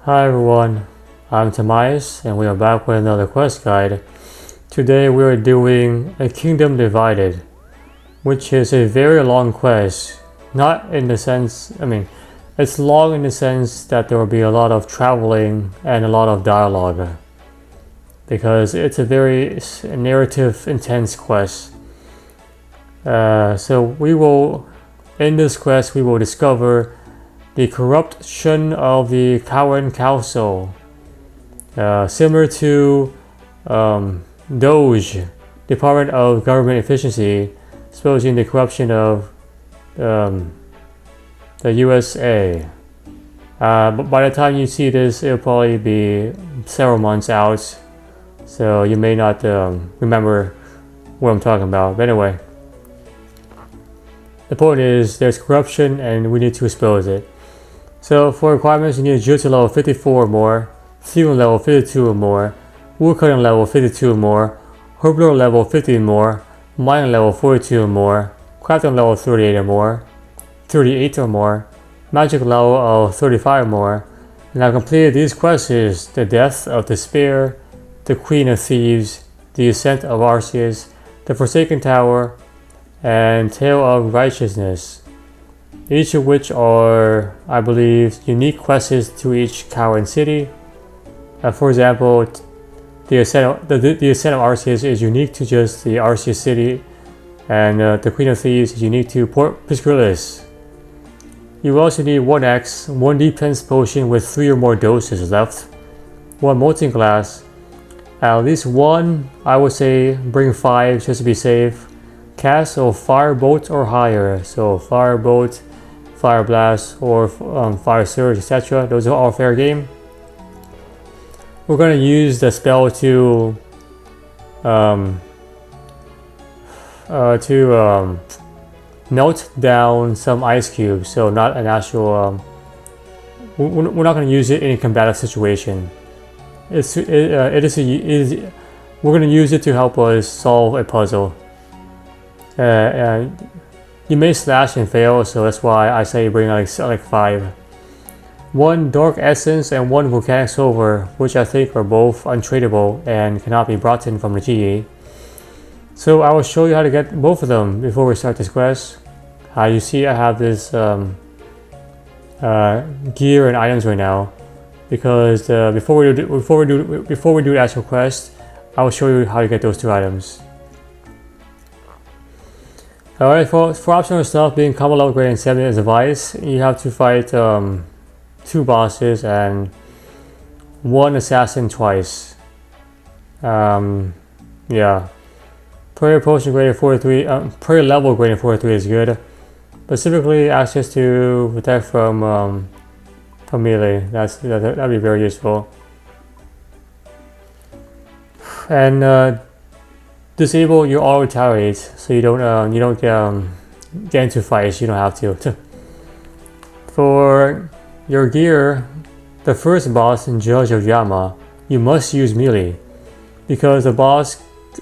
Hi everyone, I'm Tomias and we are back with another quest guide. Today we are doing A Kingdom Divided, which is a very long quest. Not in the sense, it's long in the sense that there will be a lot of traveling and a lot of dialogue. Because it's a very narrative intense quest. So in this quest we will discover the corruption of the Cowan Council, similar to Doge, Department of Government Efficiency, exposing the corruption of the USA. But by the time you see this, it'll probably be several months out, so you may not remember what I'm talking about. But anyway, the point is there's corruption and we need to expose it. So for requirements, you need a Jutsu level 54 or more, Thieving level 52 or more, Woodcutting level 52 or more, Herblore level 50 or more, Mining level 42 or more, Crafting level 38 or more, Magic level of 35 or more. And I've completed these quests: the Death of Despair, the Queen of Thieves, the Ascent of Arceus, the Forsaken Tower, and Tale of Righteousness. Each of which are, I believe, unique quests to each Cowan city. For example, the Ascent of Arceus is unique to just the Arceus city, and the Queen of Thieves is unique to Port Piscrillis. You also need 1x, 1 defense potion with 3 or more doses left, 1 molten glass, at least 1, I would say bring 5 just to be safe. Cast of Firebolt or higher, so Firebolt, Fire Blast, or Fire Surge, etc. Those are all fair game. We're going to use the spell to melt down some ice cubes, so not an actual. We're not going to use it in a combative situation. We're going to use it to help us solve a puzzle. You may slash and fail, so that's why I say bring like 5. 1 Dark Essence and 1 Volcanic Sulphur, which I think are both untradeable and cannot be brought in from the GE. So I will show you how to get both of them before we start this quest. You see I have this gear and items right now, because before we do the actual quest, I will show you how to get those 2 items. Alright, for optional stuff, being combo level greater than 70 is advice. You have to fight 2 bosses and 1 assassin twice. Yeah. Prayer potion greater 43, prayer level greater 43 is good. Specifically, access to protect from melee. That'd be very useful. And disable your auto retaliate, so you don't get into fights. You don't have to. For your gear, the first boss in Judge of Yama, you must use melee, because the boss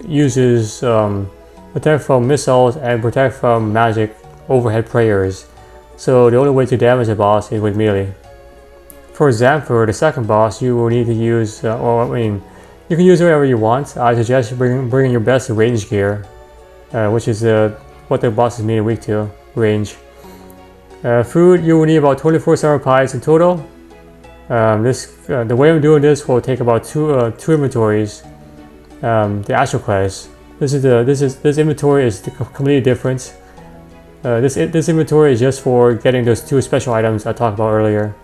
uses protect from missiles and protect from magic overhead prayers. So the only way to damage the boss is with melee. For Xamphur, the second boss, you will need to use, you can use whatever you want. I suggest bringing your best range gear, which is what the boss is mainly weak to, range. Food, you will need about 24 summer pies in total. The way I'm doing this will take about two inventories. The actual quest. This inventory is completely different. This inventory is just for getting those 2 special items I talked about earlier.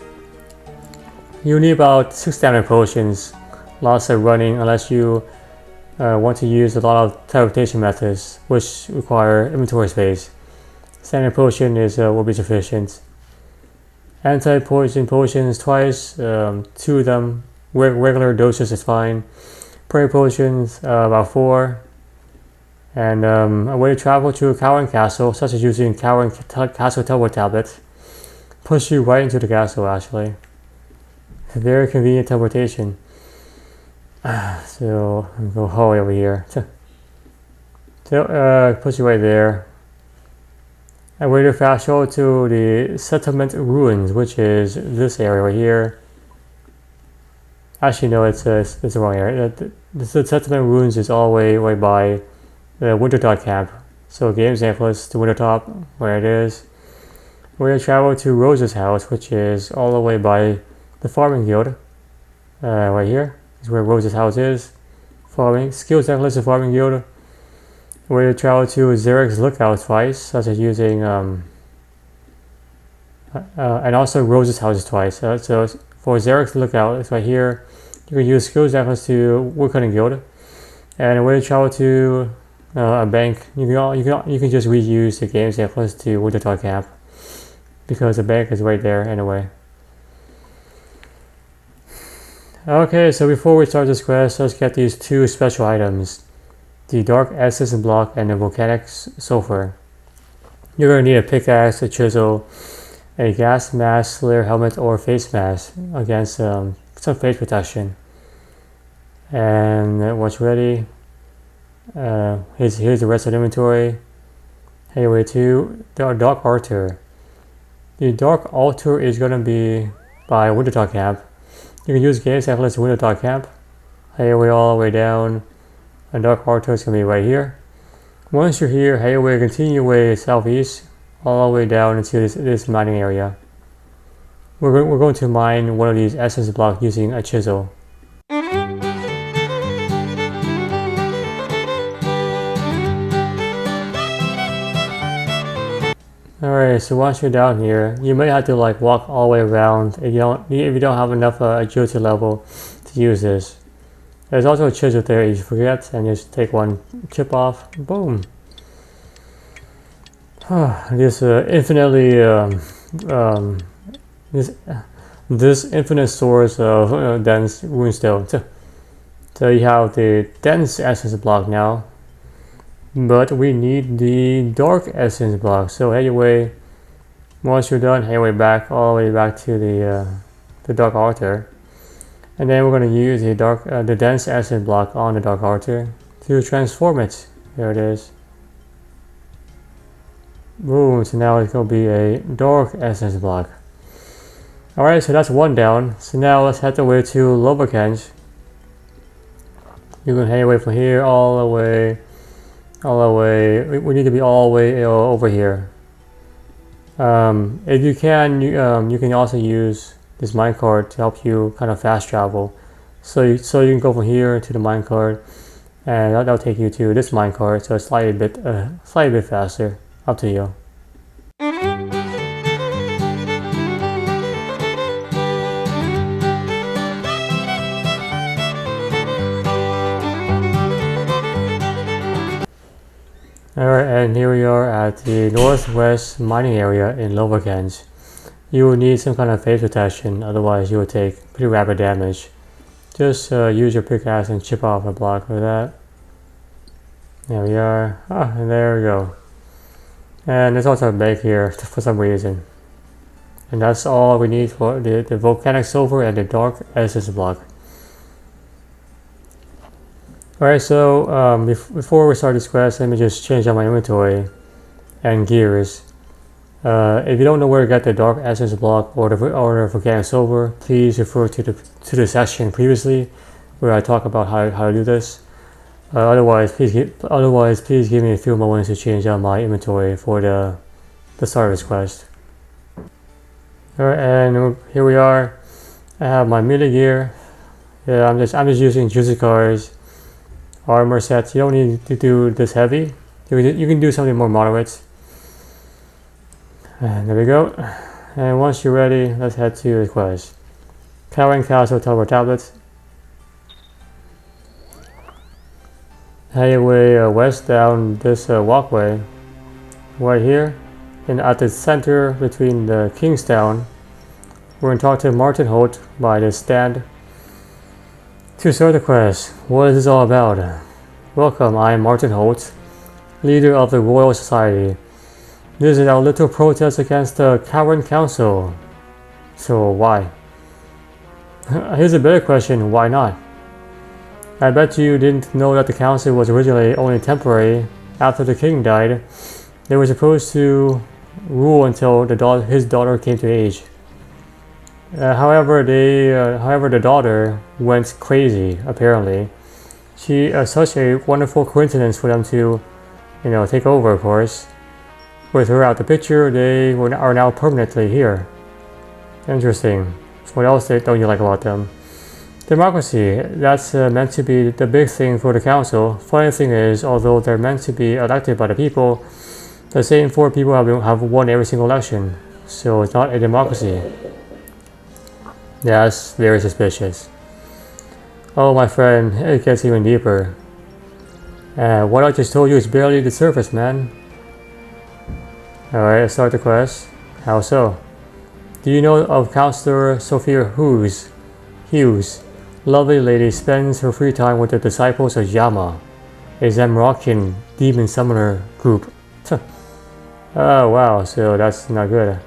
You need about 6 stamina potions. Lots of running unless you want to use a lot of teleportation methods, which require inventory space. Standard potion will be sufficient. Anti-poison potions twice, 2 of them. Regular doses is fine. Prayer potions about 4. And a way to travel to a Cowan Castle, such as using Cowan Castle Teleport Tablet, push you right into the castle. Actually, a very convenient teleportation. So I'll go hallway over here. So puts you right there. And we're going to fast forward to the settlement ruins, which is this area right here. Actually, no, it's the wrong area. The settlement ruins is all the way right by the Wintertop camp. So game Xamphur to Wintertop, where it is. We're gonna travel to Rose's house, which is all the way by the farming guild. Right here is where Rose's house is. Farming skills Xamphur to farming guild. We're gonna travel to Xeric's lookout twice, such as using and also Rose's house twice. So for Xeric's lookout, it's right here. You can use skills Xamphur to woodcutting guild, and we're gonna travel to a bank. You can just reuse the game Xamphur to Wintertop camp because the bank is right there anyway. Okay, so before we start this quest, let's get these two special items: the Dark Essence block and the Volcanic sulphur. You're gonna need a pickaxe, a chisel, a gas mask, slayer helmet, or face mask against some face protection. And once ready, here's the rest of the inventory. Anyway, to the Dark Altar. The Dark Altar is gonna be by Wintertop camp. You can use game Xamphur to Wintertop camp. Anyway, all the way down. The Dark Altar is gonna be right here. Once you're here, anyway, continue your way southeast, all the way down into this mining area. We're going to mine one of these essence blocks using a chisel. Alright, so once you're down here, you may have to like walk all the way around if you don't have enough agility level to use this. There's also a chisel there if you forget, and just take one chip off. Boom. This infinitely this infinite source of dense runestone. So you have the dense essence block now, but we need the dark essence block. So anyway, once you're done, anyway, back all the way back to the dark altar, and then we're going to use the dense essence block on the dark altar to transform it. There it is. Boom, so now it's going to be a dark essence block. Alright, so that's one down. So now let's head away to Volcanic. You can head away from here all the way. We need to be all the way over here. If you can, you can also use this minecart to help you kind of fast travel. So you can go from here to the minecart, and that'll take you to this minecart. So it's slightly bit faster. Up to you. Alright, and here we are at the northwest mining area in Volcanic. You will need some kind of face protection, otherwise you will take pretty rapid damage. Just use your pickaxe and chip off a block with that. There we are. And there we go. And there's also a bank here for some reason. And that's all we need for the volcanic sulphur and the dark essence block. Alright, so before we start this quest, let me just change out my inventory and gears. If you don't know where to get the dark essence block or the volcanic sulphur, please refer to the section previously where I talk about how to do this. Otherwise, please give me a few moments to change out my inventory for the start of this quest. Alright, and here we are. I have my melee gear. Yeah, I'm just using juicy cards, armor sets. You don't need to do this heavy. You can do something more moderate. And there we go. And once you're ready, let's head to the quest. Cowering Castle Tower Tablet. Head away west down this walkway, right here, and at the center between the Kingstown, we're going to talk to Martin Holt by this stand. To start the quest, what is this all about? Welcome, I am Martin Holt, leader of the Royal Society. This is our little protest against the Cowering Council. So why? Here's a better question, why not? I bet you didn't know that the council was originally only temporary. After the king died, they were supposed to rule until his daughter came to age. However, the daughter went crazy. Apparently, such a wonderful coincidence for them to, take over. Of course, with her out the picture, they are now permanently here. Interesting. What else don't you like about them? Democracy. That's meant to be the big thing for the council. Funny thing is, although they're meant to be elected by the people, the same 4 people have won every single election. So it's not a democracy. That's very suspicious. Oh, my friend, it gets even deeper. What I just told you is barely the surface, man. Alright, let's start the quest. How so? Do you know of Counselor Sophia Hughes? Lovely lady spends her free time with the disciples of Yama, a Xamphur demon summoner group. Oh wow, so that's not good.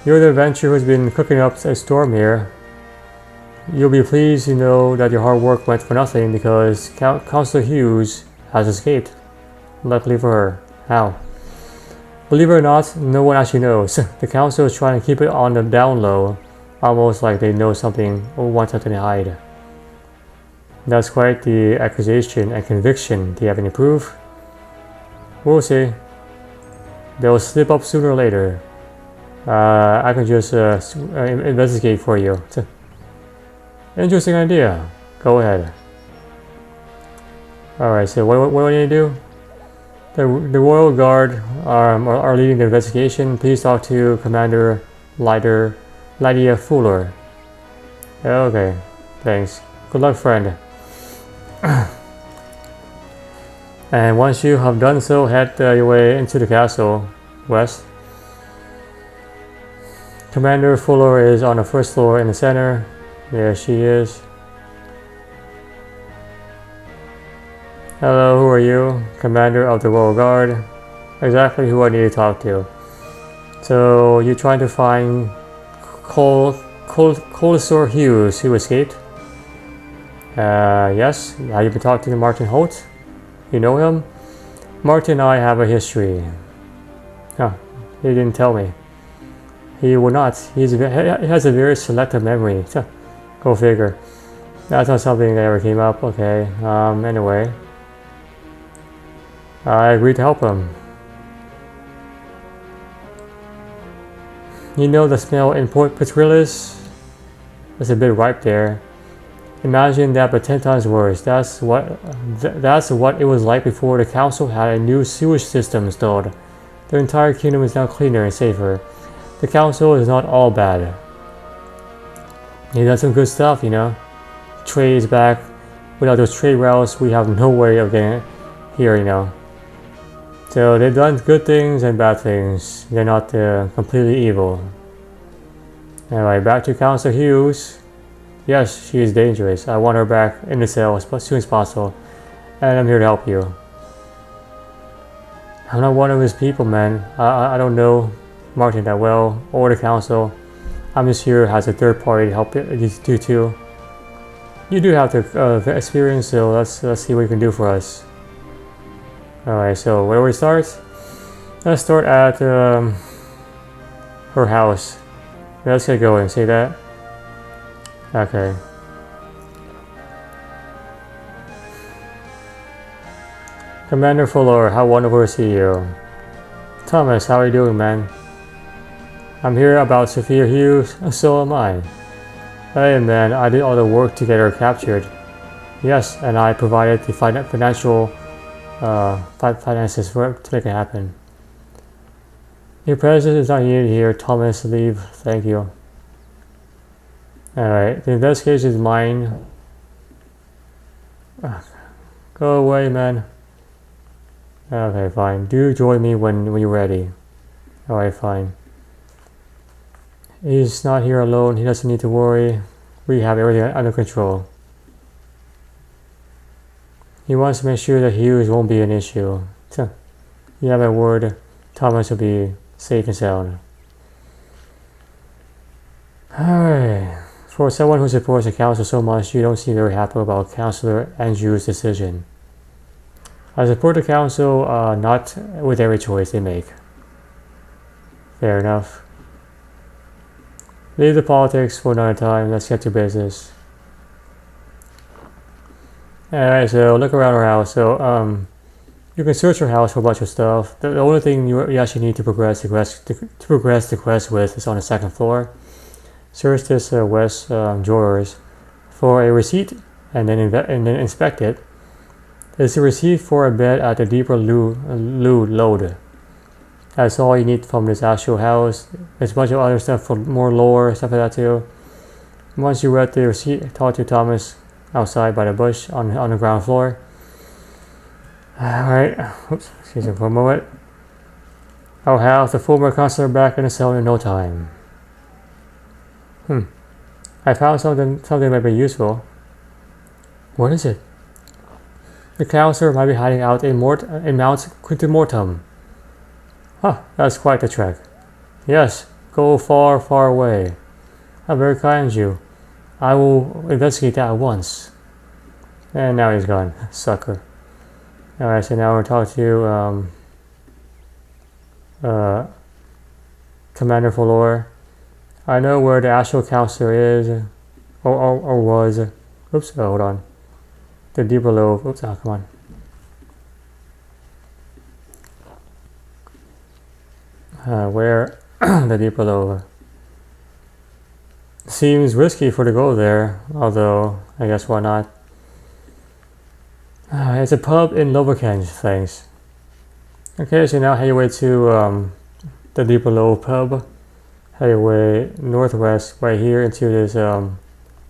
You're the adventurer who's been cooking up a storm here. You'll be pleased to know that your hard work went for nothing because Counselor Hughes has escaped. Luckily for her. How? Believe it or not, no one actually knows. The council is trying to keep it on the down low, almost like they know something or want something to hide. That's quite the accusation and conviction. Do you have any proof? We'll see. They'll slip up sooner or later. I can just investigate for you. Interesting idea. Go ahead. Alright, so what do I need to do? The Royal Guard are leading the investigation. Please talk to Commander Lydia Fuller. Okay, thanks. Good luck, friend. And once you have done so, head your way into the castle west. Commander Fuller is on the first floor in the center. There she is. Hello, who are you? Commander of the Royal Guard. Exactly who I need to talk to. So, you're trying to find Counselor Hughes who escaped? Yes. Have you been talking to Martin Holt? You know him? Martin and I have a history. Oh, he didn't tell me. He would not. He has a very selective memory. Go figure. That's not something that ever came up. Okay. Anyway. I agreed to help him. You know the smell in Port Petrilis? It's a bit ripe there. Imagine that, but 10 times worse. That's what it was like before the council had a new sewage system installed. The entire kingdom is now cleaner and safer. The council is not all bad. He done some good stuff, Trade is back. Without those trade routes, we have no way of getting here, So they've done good things and bad things. They're not completely evil. Anyway, back to Counselor Hughes. Yes, she is dangerous. I want her back in the cell as soon as possible. And I'm here to help you. I'm not one of his people, man. I don't know Martin that well, or the council. I'm just here as a third party to help you two. You do have the experience, so let's see what you can do for us. Alright, so where do we start? Let's start at her house. Let's get going, see that? Okay. Commander Fuller, how wonderful to see you. Thomas, how are you doing, man? I'm here about Sophia Hughes, so am I. Hey man, I did all the work to get her captured. Yes, and I provided the financial finances to make it happen. Your presence is not needed here, Thomas. Leave. Thank you. Alright, the investigation is mine. Go away, man. Okay, fine. Do join me when you're ready. Alright, fine. He's not here alone. He doesn't need to worry. We have everything under control. He wants to make sure that Hughes won't be an issue. You have a word. Thomas will be safe and sound. Alright. For someone who supports the council so much, you don't seem very happy about Councillor Andrew's decision. I support the council, not with every choice they make. Fair enough. Leave the politics for another time. Let's get to business. Alright, so look around our house. So, you can search your house for a bunch of stuff. The only thing you actually need to progress the quest with is on the second floor. Search this west drawers for a receipt and then inspect it. It's a receipt for a bed at the deeper load. That's all you need from this actual house. There's a bunch of other stuff for more lore, stuff like that too. Once you read the receipt, talk to Thomas outside by the bush on the ground floor. Alright, oops, excuse me for a moment. I'll have the former counselor back in the cell in no time. I found something that might be useful. What is it? The counselor might be hiding out in Mount Quintemortum. Huh, that's quite the trek. Yes, go far, far away. How very kind of you. I will investigate that at once. And now he's gone. Sucker. Alright, so now we're talking to Commander Folor. I know where the actual counselor is, or was. Oops, hold on. The deeper low. Oops, come on. Where the deeper low. Seems risky for to go there, although I guess why not. It's a pub in Volcanic, thanks. Okay, so now head your way to the deeper low pub. Head your way northwest right here into this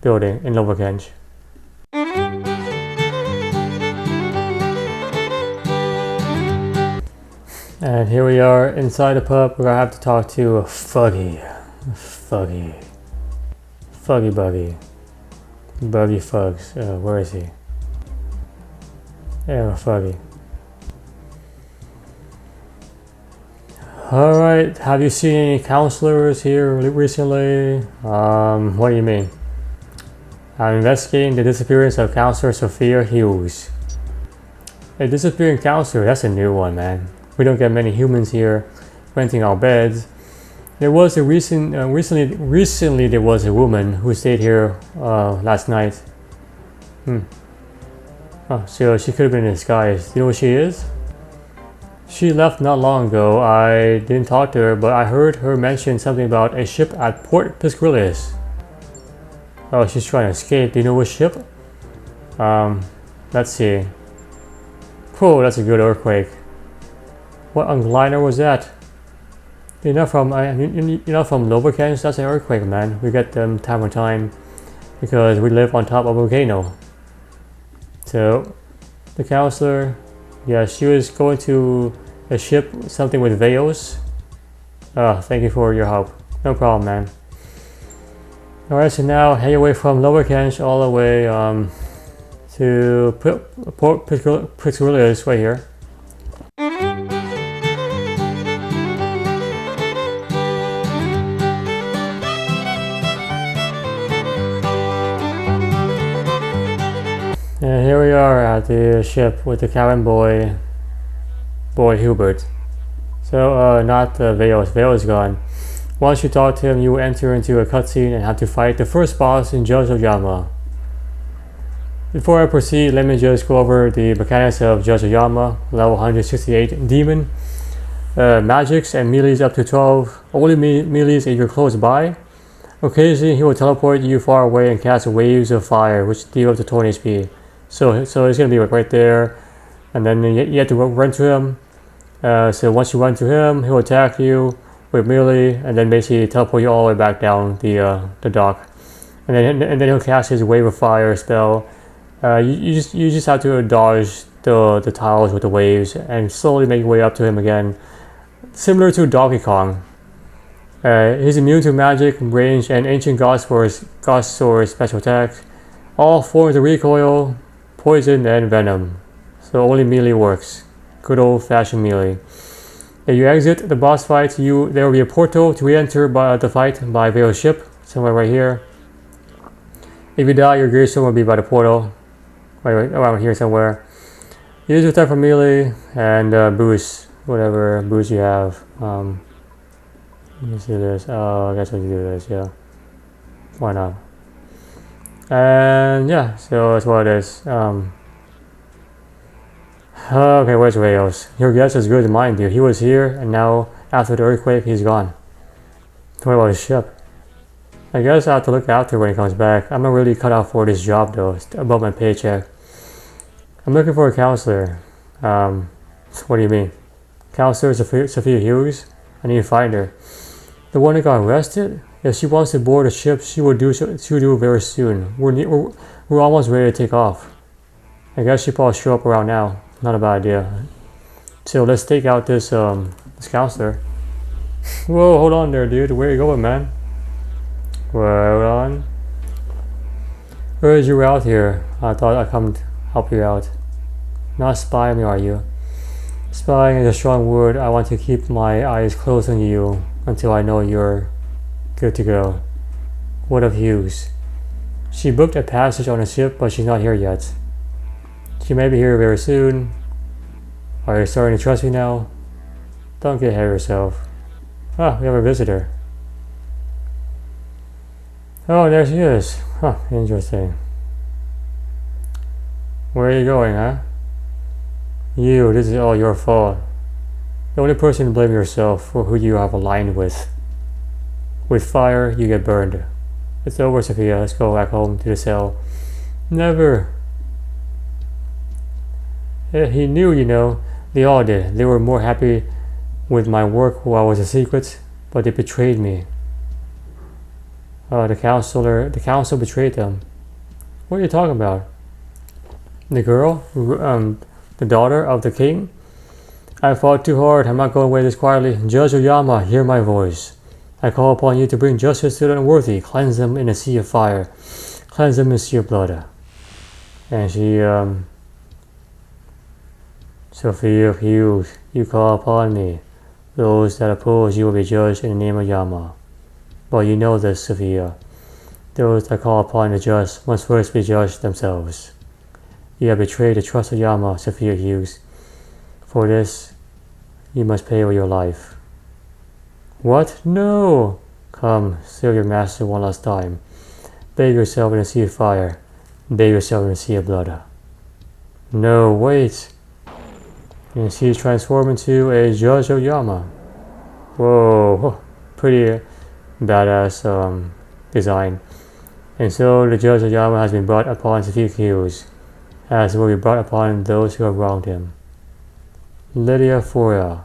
building in Volcanic. And here we are inside the pub. We're gonna have to talk to Buggy Fugs. Where is he? Yeah, Foggy. Alright, have you seen any counselors here recently? What do you mean? I'm investigating the disappearance of Counselor Sophia Hughes. A disappearing counselor, that's a new one, man. We don't get many humans here renting our beds. There was a recently there was a woman who stayed here last night. Oh, so she could have been in disguise. Do you know what she is? She left not long ago. I didn't talk to her, but I heard her mention something about a ship at Port Piscrillis. Oh, she's trying to escape. Do you know which ship? Let's see. Whoa, that's a good earthquake. What liner was that? You're not from Volcanic. That's an earthquake, man. We get them time to time because we live on top of a volcano. So, the counselor, yeah, she was going to a ship, something with Veos. Oh, thank you for your help. No problem, man. Alright, so now head away from Volcanic all the way to Port Piscrillis right here. And here we are at the ship with the cabin boy Hubert. So, not Veos. Veos is gone. Once you talk to him, you enter into a cutscene and have to fight the first boss in Judge of Yama. Before I proceed, let me just go over the mechanics of Judge of Yama, level 168 demon. Magics and melees up to 12. Only melees if you're close by. Occasionally, he will teleport you far away and cast waves of fire, which deal up to 20 HP. So it's gonna be right there, and then you have to run to him. So once you run to him, he'll attack you with melee, and then basically teleport you all the way back down the dock. And then he'll cast his wave of fire spell. You just have to dodge the tiles with the waves and slowly make your way up to him again, similar to Donkey Kong. He's immune to magic, range, and ancient God Sword special attacks. All forms of recoil, poison, and venom. So only melee works. Good old-fashioned melee. If you exit the boss fight, there will be a portal to re-enter the fight by Veil's ship, somewhere right here. If you die, your gravestone will be by the portal, right around here somewhere. Use your attack for melee and boost whatever boost you have. Let me see this. Oh, I guess I can do this. Yeah. Why not? And yeah, so that's what it is. Okay, where's Rails? Your guess is good as mine, dude. He was here, and now, after the earthquake, he's gone. What about his ship? I guess I have to look after when he comes back. I'm not really cut out for this job, though. It's above my paycheck. I'm looking for a counselor. What do you mean? Counselor Sophia Hughes? I need to find her. The one that got arrested? If she wants to board a ship, she will do it very soon. We're almost ready to take off. I guess she'll probably show up around now. Not a bad idea. So let's take out this counselor. Whoa, hold on there, dude. Where you going, man? Hold on. Where is you out here? I thought I'd come help you out. Not spy me, are you? Spying is a strong word. I want to keep my eyes closed on you until I know you're good to go. What of Hughes? She booked a passage on a ship, but she's not here yet. She may be here very soon. Are you starting to trust me now? Don't get ahead of yourself. Ah, we have a visitor. Oh, there she is. Huh, interesting. Where are you going, huh? This is all your fault. The only person to blame yourself for who you have aligned with. With fire, you get burned. It's over, Sophia. Let's go back home to the cell. Never. He knew, you know. They all did. They were more happy with my work while I was a secret, but they betrayed me. The council betrayed them. What are you talking about? The girl? The daughter of the king? I fought too hard. I'm not going away this quietly. Judge of Yama, hear my voice. I call upon you to bring justice to the unworthy. Cleanse them in a sea of fire. Cleanse them in a sea of blood. And she, Sophia Hughes, you call upon me. Those that oppose you will be judged in the name of Yama. But you know this, Sophia. Those that call upon the just must first be judged themselves. You have betrayed the trust of Yama, Sophia Hughes. For this, you must pay with your life. What? No! Come, serve your master one last time. Bathe yourself in a sea of fire. Bathe yourself in a sea of blood. No, wait! And she's transformed into a Judge of Yama. Whoa, pretty badass design. And so the Judge of Yama has been brought upon Sophia Hughes, as will be brought upon those who have wronged him. Lydia Foria,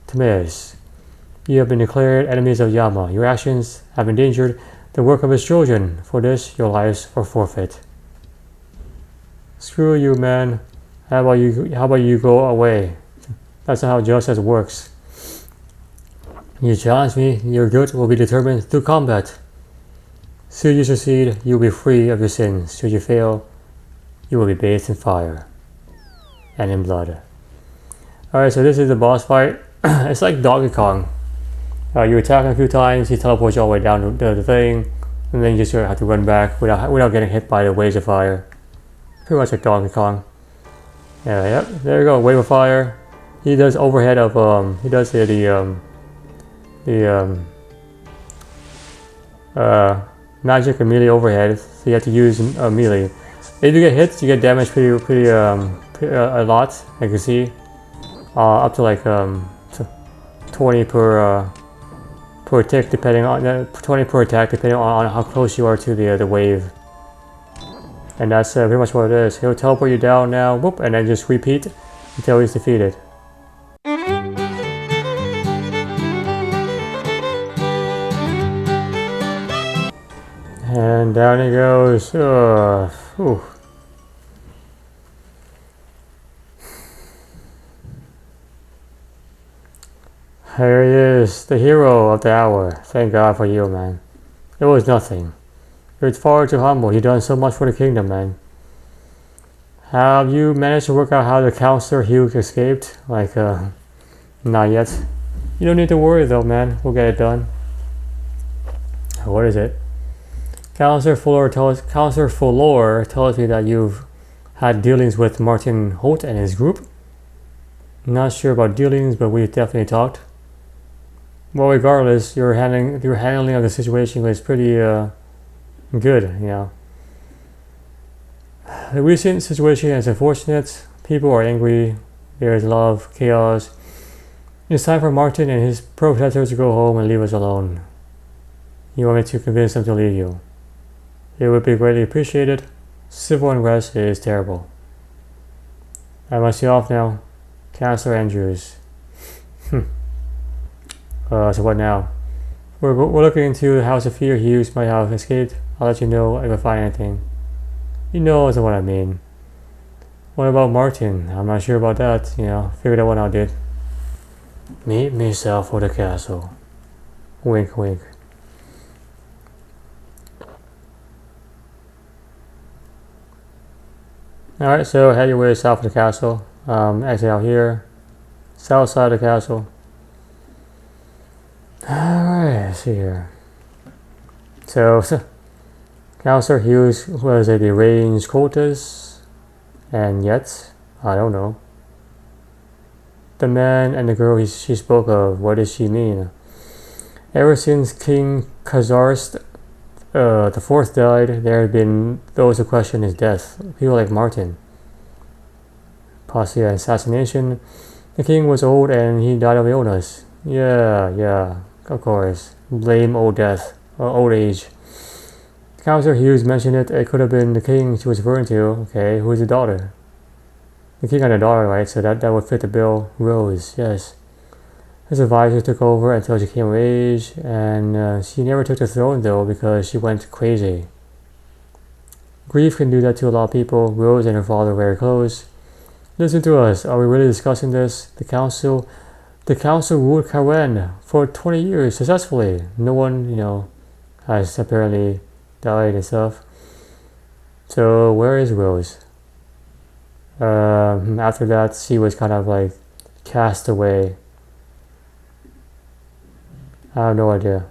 Timaeus, you have been declared enemies of Yama. Your actions have endangered the work of his children. For this, your lives are forfeit. Screw you, man. How about you go away? That's not how justice works. You challenge me, your guilt will be determined through combat. Should you succeed, you will be free of your sins. Should you fail, you will be bathed in fire and in blood. Alright, so this is the boss fight. It's like Donkey Kong. You attack him a few times, he teleports you all the way down to the thing, and then you just have to run back without getting hit by the waves of fire. Pretty much like Donkey Kong. Yep, there you go, wave of fire. He does overhead of magic and melee overhead, so you have to use melee. If you get hit, you get damaged pretty a lot. I can see up to like 20 per tick, depending on 20 per attack, depending on how close you are to the wave. And that's pretty much what it is. He'll teleport you down now, whoop, and then just repeat until he's defeated. And down he goes. Whew. Here he is, the hero of the hour. Thank God for you, man. It was nothing. You're far too humble. You've done so much for the kingdom, man. Have you managed to work out how the counselor Hughes escaped? Not yet. You don't need to worry though, man. We'll get it done. What is it? Counselor Fuller tells me that you've had dealings with Martin Holt and his group. Not sure about dealings, but we've definitely talked. Well, regardless, your handling of the situation was pretty good, you know. The recent situation is unfortunate. People are angry. There is a lot of chaos. It's time for Martin and his protectors to go home and leave us alone. You want me to convince them to leave you? It would be greatly appreciated. Civil unrest is terrible. I must be off now. Counselor Andrews. So what now? We're looking into the House of Fear. Hughes might have escaped. I'll let you know if I find anything. You know what I mean. What about Martin? I'm not sure about that. You know, figure that one out, dude. Meet me south of the castle. Wink, wink. Alright, so head your way south of the castle. Exit out here. South side of the castle. Alright, let's see here. So Counselor Hughes was a deranged cultist, and yet, I don't know. The man and the girl she spoke of, what does she mean? Ever since King Khazars the fourth died, there have been those who question his death. People like Martin. Possibly an assassination. The king was old and he died of illness. Yeah, of course. Blame old old age. Counselor Hughes mentioned it. It could have been the king she was referring to. Okay, who's the daughter? The king had a daughter, right? So that would fit the bill. Rose, yes. His advisor took over until she came of age, and she never took the throne though because she went crazy. Grief can do that to a lot of people. Rose and her father were very close. Listen to us. Are we really discussing this? The council ruled Karen for 20 years successfully. No one, has apparently died and stuff. So where is Rose? After that, she was kind of like cast away. I have no idea.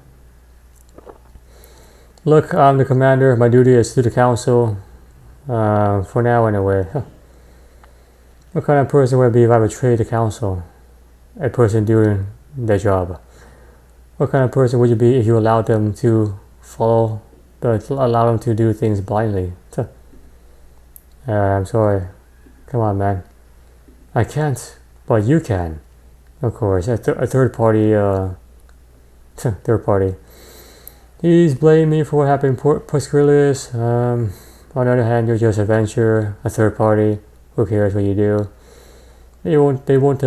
Look, I'm the commander. My duty is to the council. For now, anyway. What kind of person would I be if I betrayed the council? A person doing their job. What kind of person would you be if you allowed them to allow them to do things blindly? I'm sorry. Come on, man. I can't, but you can. Of course, a third party. Third party. He's blaming me for what happened in Pascalis. On the other hand, you're just a venture, a third party. Who cares what you do? They won't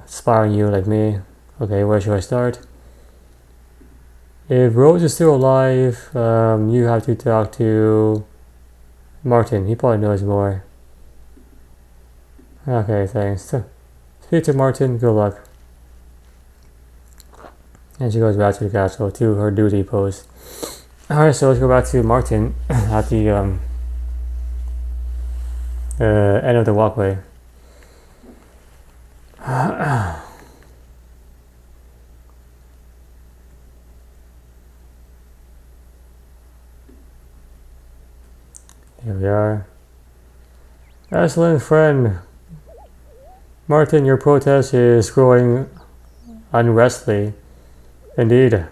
spy on you like me. Okay, where should I start? If Rose is still alive, you have to talk to Martin. He probably knows more. Okay, thanks. Speak to Martin. Good luck. And she goes back to the castle to her duty post. Alright, so let's go back to Martin at the end of the walkway. Here we are. Excellent friend. Martin, your protest is growing unrestly. Indeed.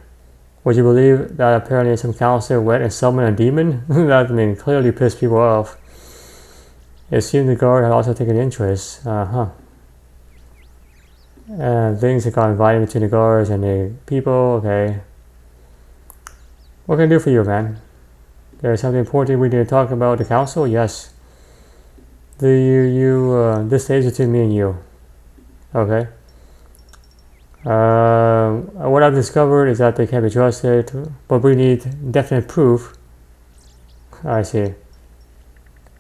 Would you believe that apparently some counselor went and summoned a demon? That clearly pissed people off. It seemed the guard had also taken interest. And things have gone violent between the guards and the people. Okay. What can I do for you, man? There's something important we need to talk about the council? Yes. This stays between me and you. Okay. What I've discovered is that they can't be trusted, but we need definite proof. I see.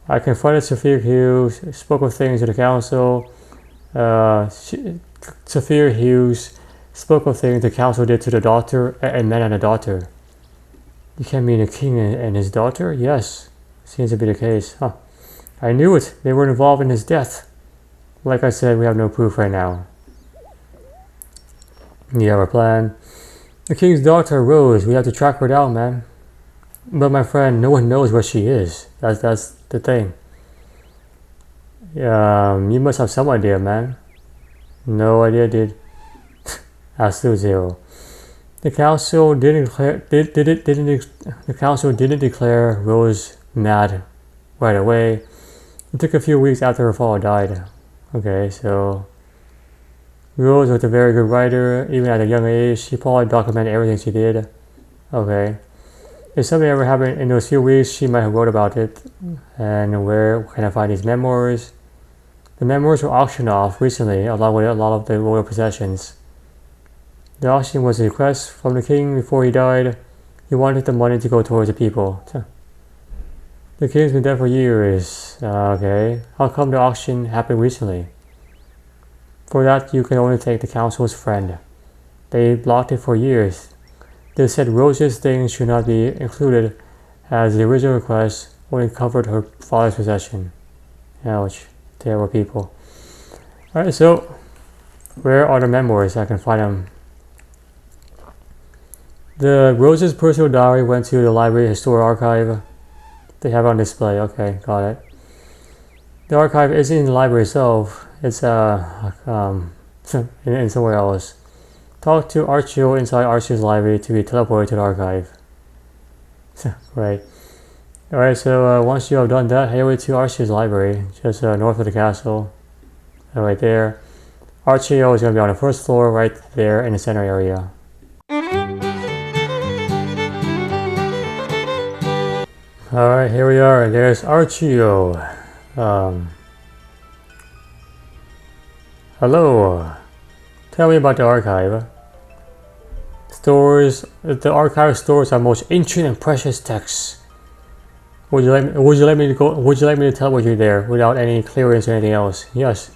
I confronted Sophia Hughes, spoke of things to the council. Sophia Hughes spoke of things the council did to the daughter and men and the daughter. You can't mean a king and his daughter? Yes, seems to be the case. I knew it. They were involved in his death. Like I said, we have no proof right now. You have a plan. The king's daughter, Rose, we have to track her down, man. But my friend, no one knows where she is. That's the thing. You must have some idea, man. No idea, dude. Absolute zero. The council didn't declare Rose mad right away. It took a few weeks after her father died. Okay, so Rose was a very good writer. Even at a young age, she probably documented everything she did. Okay. If something ever happened in those few weeks, she might have wrote about it. And where can I find these memoirs? The memoirs were auctioned off recently, along with a lot of the royal possessions. The auction was a request from the king before he died. He wanted the money to go towards the people. The king's been dead for years. Okay. How come the auction happened recently? For that, you can only take the council's friend. They blocked it for years. They said Rose's things should not be included, as the original request only covered her father's possession. Ouch. Terrible people. Alright, so where are the memoirs? I can find them. The Rose's personal diary went to the library historic archive. They have it on display. Okay, got it. The archive isn't in the library itself. It's in somewhere else. Talk to Archio inside Archio's library to be teleported to the archive. Right. Alright, so once you have done that, head over to Archio's library, just north of the castle. Right there. Archio is going to be on the first floor, right there in the center area. Alright, here we are. There's Archio. Hello. Tell me about the archive. The archive stores our most ancient and precious texts. Would you like me to teleport you there without any clearance or anything else? Yes.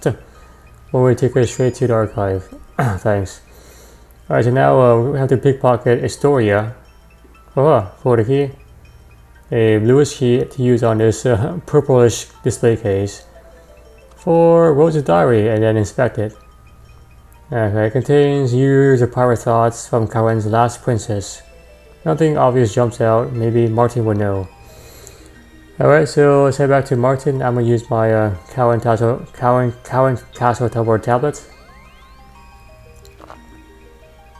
Well, we take her straight to the archive. Thanks. Alright, so now we have to pickpocket Astoria. For the key. A bluish key to use on this purplish display case. For Rose's diary, and then inspect it. Okay, it contains years of private thoughts from Karen's last princess. Nothing obvious jumps out. Maybe Martin would know. Alright, so let's head back to Martin. I'm gonna use my Karen Castle teleport tablet.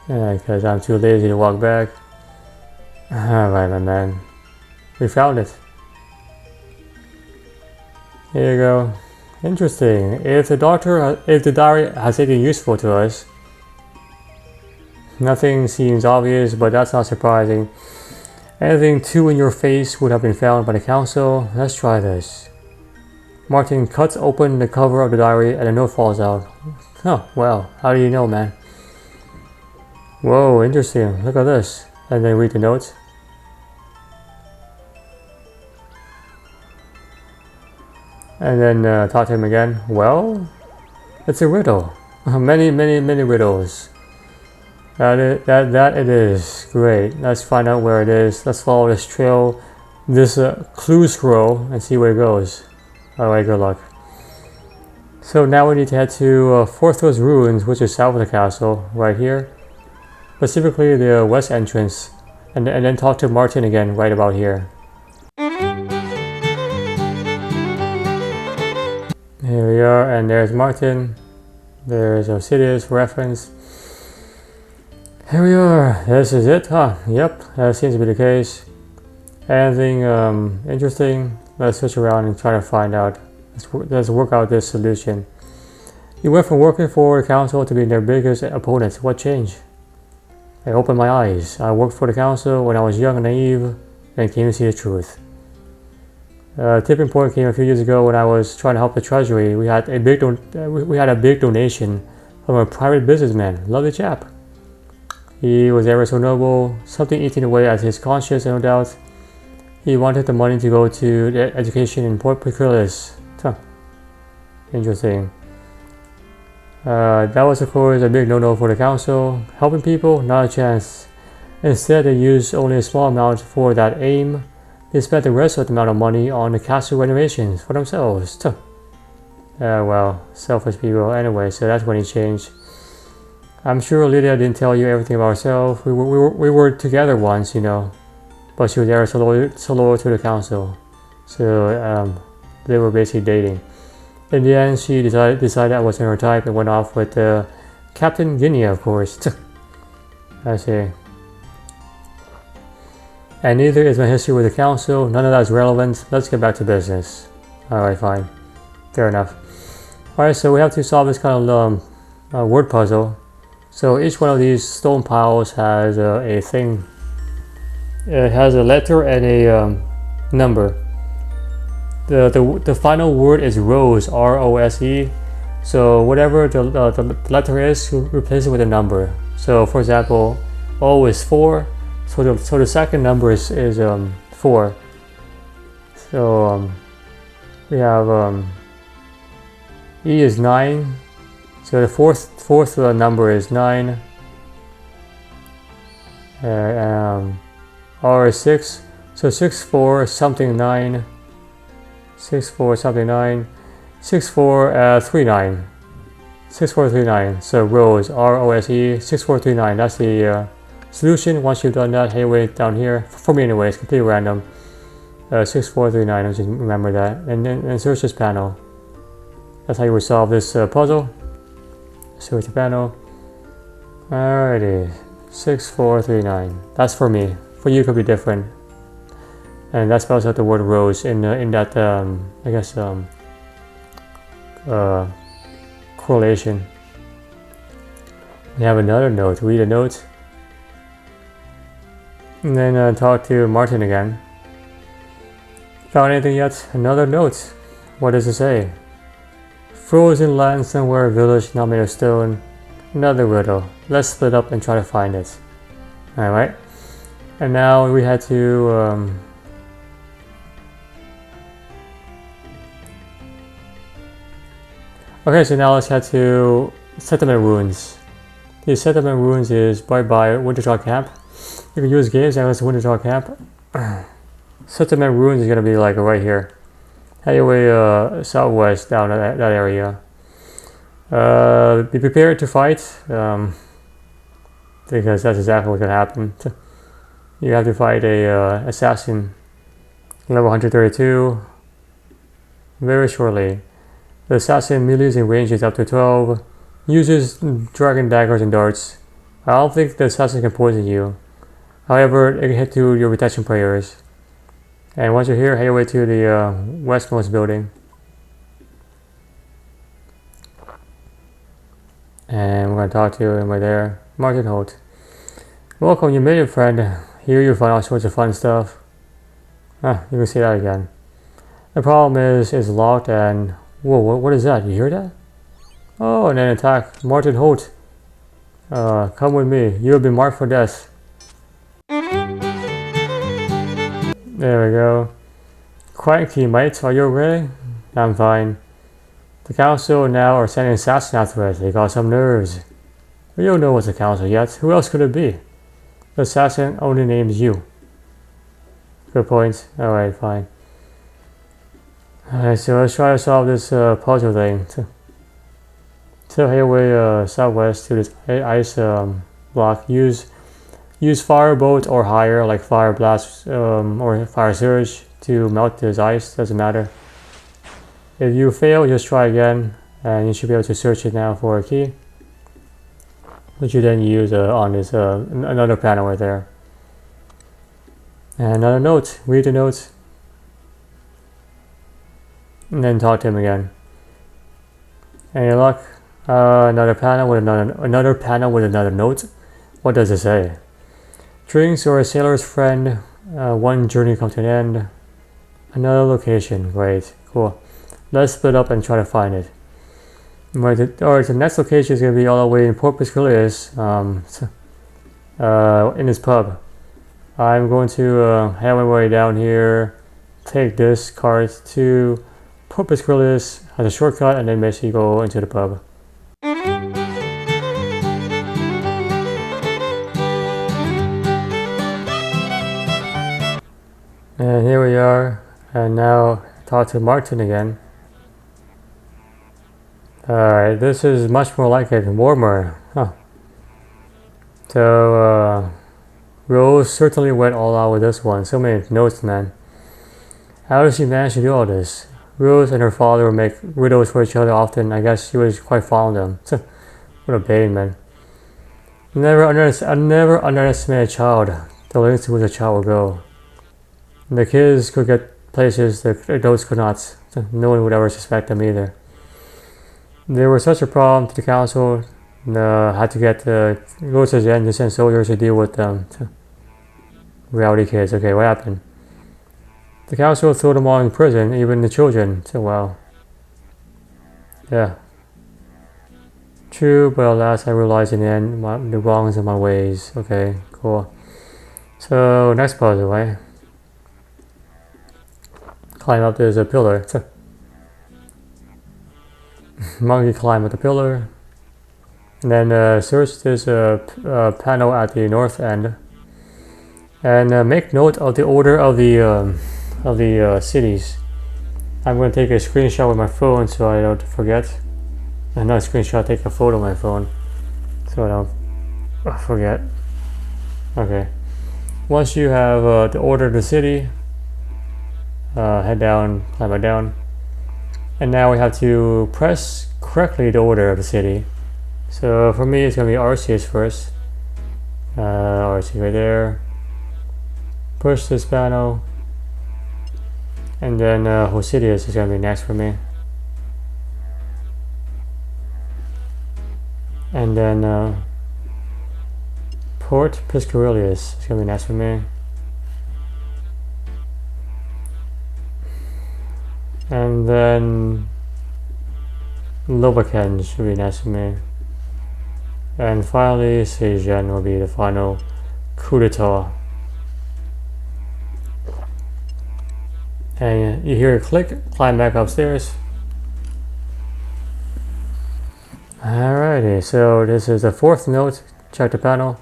Because I'm too lazy to walk back. Alright, my man. We found it. Here you go. Interesting. If the diary has anything useful to us, nothing seems obvious, but that's not surprising. Anything too in your face would have been found by the council. Let's try this. Martin cuts open the cover of the diary and a note falls out. Oh, well, how do you know, man? Whoa, interesting. Look at this. And then read the note. And then talk to him again. Well, it's a riddle. Many riddles. That it is. Great. Let's find out where it is. Let's follow this trail, this clue scroll, and see where it goes. Alright, good luck. So now we need to head to Forthos Ruins, which is south of the castle, right here. Specifically the west entrance. And then talk to Martin again, right about here. Here we are, and there's Martin. There's Obsidius reference. Here we are. This is it, huh? Yep, that seems to be the case. Anything interesting? Let's switch around and try to find out. Let's work out this solution. You went from working for the council to being their biggest opponent. What changed? I opened my eyes. I worked for the council when I was young and naive, and came to see the truth. Tipping point came a few years ago when I was trying to help the treasury. We had a big donation from a private businessman. Lovely chap. He was ever so noble, something eating away at his conscience, no doubt. He wanted the money to go to the education in Port Peculius. Huh. Interesting. That was of course a big no-no for the council. Helping people? Not a chance. Instead, they used only a small amount for that aim. They spent the rest of the amount of money on the castle renovations for themselves. Well, selfish people. Anyway, so that's when he changed. I'm sure Lydia didn't tell you everything about herself. We were together once, you know. But she was ever so loyal to the council. So they were basically dating. In the end, she decided I wasn't her type and went off with Captain Guinea, of course. I see. And neither is my history with the council. None of that is relevant. Let's get back to business. Alright, fine. Fair enough. Alright, so we have to solve this kind of word puzzle. So each one of these stone piles has a thing. It has a letter and a number. The final word is rose, R-O-S-E. So whatever the letter is, you replace it with a number. So for example, O is 4. So the second number is 4. So we have E is 9. So the fourth number is 9. R is 6. So 6 4 something 9. 6 4 something 9. 6 4 3 9. 6 4 3 9. So rose, R-O-S-E, 6 4 3 9. That's the solution. Once you've done that, hey, wait down here. For me anyway, it's completely random. 6 4 3 9. Just remember that, and then search this panel. That's how you would solve this puzzle. Search the panel. Alrighty, 6 4 3 9. That's for me. For you, it could be different. And that spells out the word rose in that I guess correlation. We have another note. Read a note. And then talk to Martin again. Found anything yet? Another note. What does it say? Frozen land somewhere, village not made of stone. Another riddle. Let's split up and try to find it. Alright. And now we had to okay, so now let's head to Settlement Ruins. The Settlement Ruins is right by Wintertalk Camp. You can use games and it's Wintertalk Camp. Settlement Ruins is gonna be like right here. Head your way southwest down that area. Be prepared to fight, because that's exactly what's gonna happen. You have to fight a assassin, level 132, very shortly. The assassin melees and ranges up to 12, uses dragon daggers and darts. I don't think the assassin can poison you. However, it can hit to your protection prayers. And once you're here, head your way to the westmost building. And we're going to talk to him right there. Martin Holt. Welcome, you made it, friend. Here you'll find all sorts of fun stuff. Ah, you can see that again. The problem is it's locked and... Whoa, what is that? You hear that? Oh, and an attack. Martin Holt. Come with me. You have been marked for death. There we go. Cranky, mate. Are you okay? I'm fine. The council now are sending assassins after us. They got some nerves. We don't know what's the council yet. Who else could it be? The assassin only names you. Good point. Alright, fine. Alright, so let's try to solve this puzzle thing. So head away southwest to this ice block. Use firebolt or higher, like fire blast or fire surge to melt this ice. Doesn't matter. If you fail, just try again, and you should be able to search it now for a key, which you then use on this another panel right there. And another note. Read the note, and then talk to him again. Any luck? Another panel with another note. What does it say? Drinks or a sailor's friend. One journey come to an end. Another location. Great, cool. Let's split up and try to find it. Alright, the next location is going to be all the way in Port Pasquilius, in this pub. I'm going to head my way down here, take this cart to Port Pasquilius as a shortcut, and then basically go into the pub. And here we are, and now talk to Martin again. Alright, this is much more like it, warmer. Huh. So, Rose certainly went all out with this one. So many notes, man. How does she manage to do all this? Rose and her father would make riddles for each other often. I guess she was quite fond of them. What a pain, man. Never underestimate a child. The lengths to which a child will go. The kids could get places the adults could not. No one would ever suspect them either. They were such a problem to the council. Had to get go to the end to send soldiers to deal with them. Rowdy kids. Okay, what happened? The council threw them all in prison, even the children. So wow. Yeah. True, but alas, I realized in the end the wrongs of my ways. Okay, cool. So next puzzle, right? Climb up. There's a pillar. Monkey climb up the pillar. And then search this panel at the north end. And make note of the order of the cities. I'm going to take a screenshot with my phone so I don't forget. And not a screenshot, take a photo of my phone so I don't forget. Okay. Once you have the order of the city, head down, climb it down. And now we have to press correctly the order of the city. So for me, it's going to be RCS first. RC right there. Push this panel. And then Hosidius is going to be next for me. And then Port Piscarilius is going to be next for me. And then Lobaken should be next for me. And finally, Sejan will be the final coup d'etat. And you hear a click, climb back upstairs. Alrighty, so this is the fourth note. Check the panel.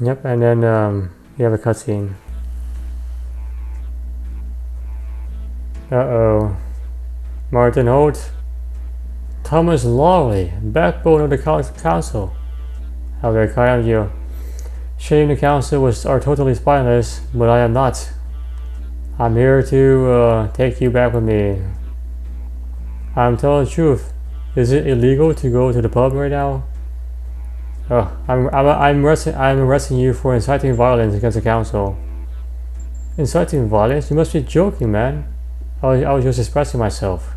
Yep, and then you have a cutscene. Uh-oh. Martin Holt. Thomas Lawley, backbone of the council. How very kind of you. Shame the council are totally spineless, but I am not. I'm here to take you back with me. I'm telling the truth. Is it illegal to go to the pub right now? Oh, I'm arresting you for inciting violence against the council. Inciting violence? You must be joking, man. I was just expressing myself.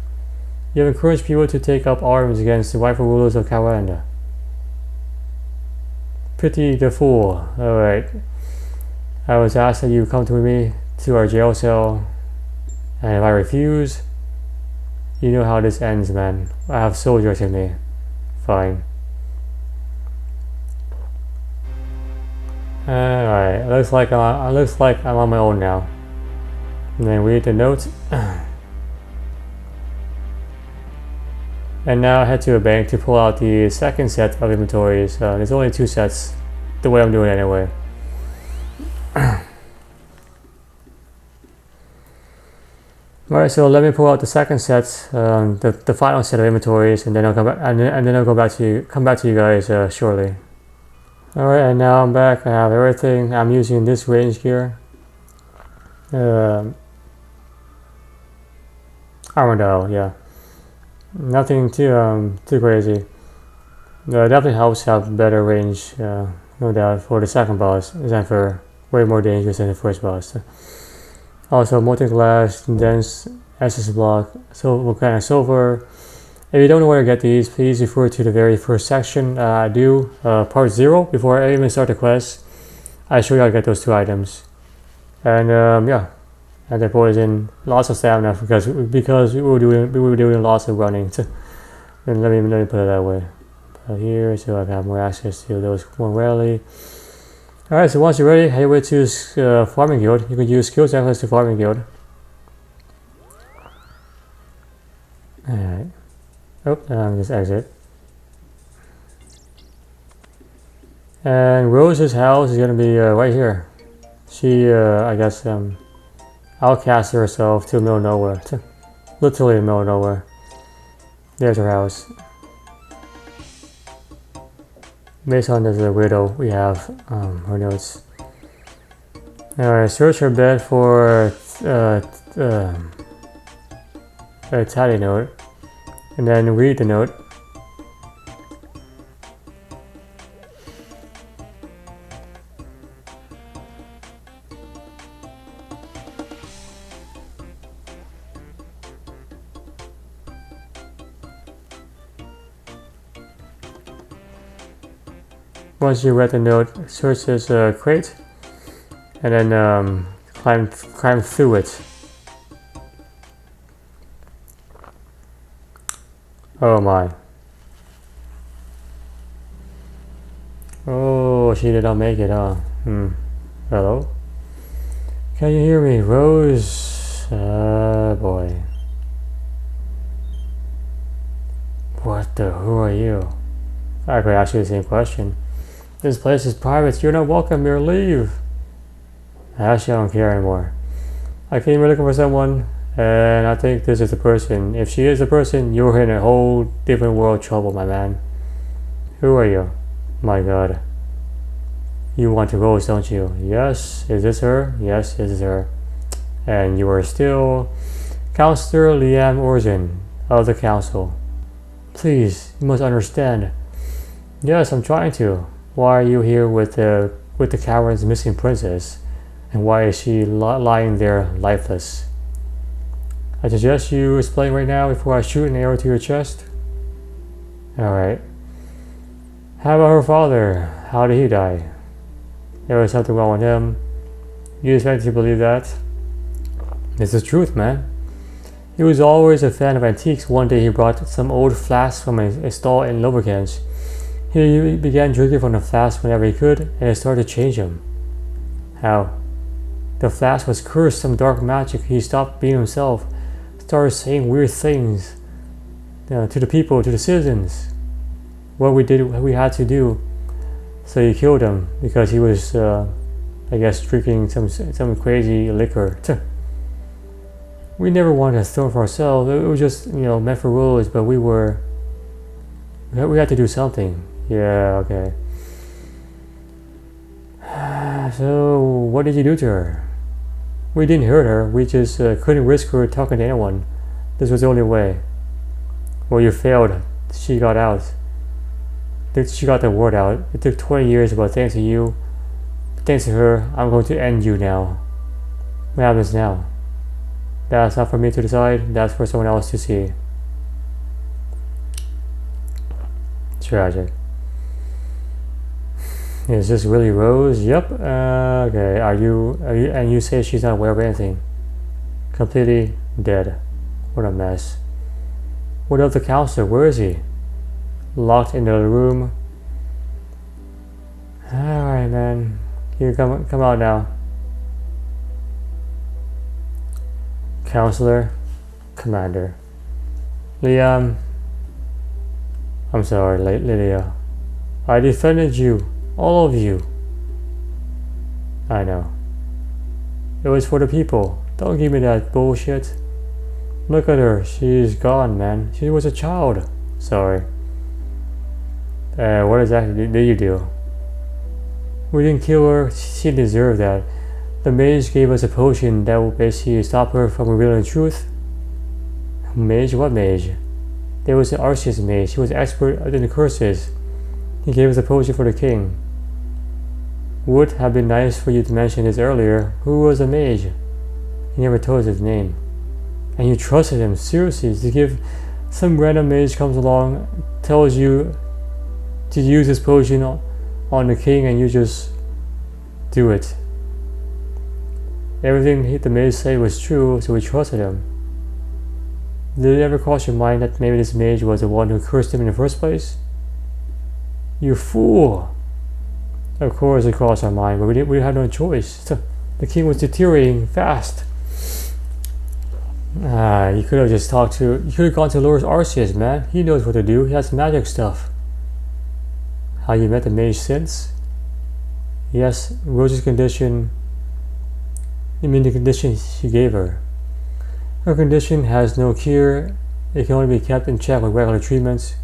You have encouraged people to take up arms against the rightful rulers of Kawanda. Pity the fool. Alright. I was asked that you come to me to our jail cell, and if I refuse, you know how this ends, man. I have soldiers in me. Fine. Alright, looks like I'm on my own now. And then read the notes. And now I head to a bank to pull out the second set of inventories. There's only 2 sets, the way I'm doing it anyway. Alright, so let me pull out the second set, the final set of inventories, and then I'll come back, and then I'll come back to you guys shortly. Alright, and now I'm back. I have everything. I'm using this range gear. Armadale, yeah. Nothing too crazy. Definitely helps have better range, no doubt, for the second boss. Xamphur, way more dangerous than the first boss. Also, multi-glass, dense SS block, volcanic sulphur. If you don't know where to get these, please refer to the very first section I do, part 0, before I even start the quest. I show you how to get those 2 items. And yeah. And the poison, lots of stamina because we were doing lots of running. And let me put it that way. Put here, so I have more access to those more rarely. Alright, so once you're ready, head over to Farming Guild. You can use skills access to Farming Guild. Alright. Oh, just exit. And Rose's house is gonna be right here. She, I guess, outcast herself to the middle of nowhere. Literally in the middle of nowhere. There's her house. Based on this widow, we have her notes. Alright, search her bed for a tally note. And then read the note. Once you read the note, search this crate, and then climb through it. Oh my. Oh, she did not make it, huh? Hello? Can you hear me, Rose? Boy. What the? Who are you? I could ask you the same question. This place is private. You're not welcome here. Leave. Actually, I don't care anymore. I came here looking for someone, and I think this is the person. If she is the person, you're in a whole different world trouble, my man. Who are you? My god. You want to Rose, don't you? Yes. Is this her? Yes, this is her. And you are still Counselor Liam Origin of the council. Please, you must understand. Yes, I'm trying to. Why are you here with the coward's missing princess? And why is she lying there lifeless? I suggest you explain right now before I shoot an arrow to your chest. Alright. How about her father? How did he die? There was something wrong with him. You expect to believe that? It's the truth, man. He was always a fan of antiques. One day he brought some old flasks from a stall in lubricants. He began drinking from the flask whenever he could, and it started to change him. How? The flask was cursed, some dark magic. He stopped being himself, started saying weird things to the people, to the citizens. What we had to do. So he killed him because he was, I guess, drinking some crazy liquor. We never wanted a throne for ourselves. It was just, meant for rulers, but we had to do something. Yeah, okay. So, what did you do to her? We didn't hurt her. We just couldn't risk her talking to anyone. This was the only way. Well, you failed. She got out. She got the word out. It took 20 years, but thanks to you, thanks to her, I'm going to end you now. What happens now? That's not for me to decide. That's for someone else to see. Tragic. Is this really Rose? Yep. Okay. Are you? And you say she's not aware of anything. Completely dead. What a mess. What of the counselor? Where is he? Locked in the room. Alright, man. Here, come out now. Counselor. Commander. Liam. I'm sorry, Lydia. I defended you. All of you. I know. It was for the people. Don't give me that bullshit. Look at her. She's gone, man. She was a child. Sorry. What exactly did you do? We didn't kill her. She deserved that. The mage gave us a potion that will basically stop her from revealing the truth. Mage? What mage? There was an archist mage. He was expert in the curses. He gave us a potion for the king. Would have been nice for you to mention this earlier. Who was a mage? He never told us his name. And you trusted him, seriously, to give some random mage comes along, tells you to use this potion on the king, and you just do it. Everything the mage said was true, so we trusted him. Did it ever cross your mind that maybe this mage was the one who cursed him in the first place? You fool! Of course it crossed our mind, but we had no choice. The king was deteriorating fast. You could have just you could have gone to Lord Arceus, man. He knows what to do. He has magic stuff. How you met the mage since? Yes, Rose's condition. You mean the condition she gave her? Her condition has no cure. It can only be kept in check with regular treatments.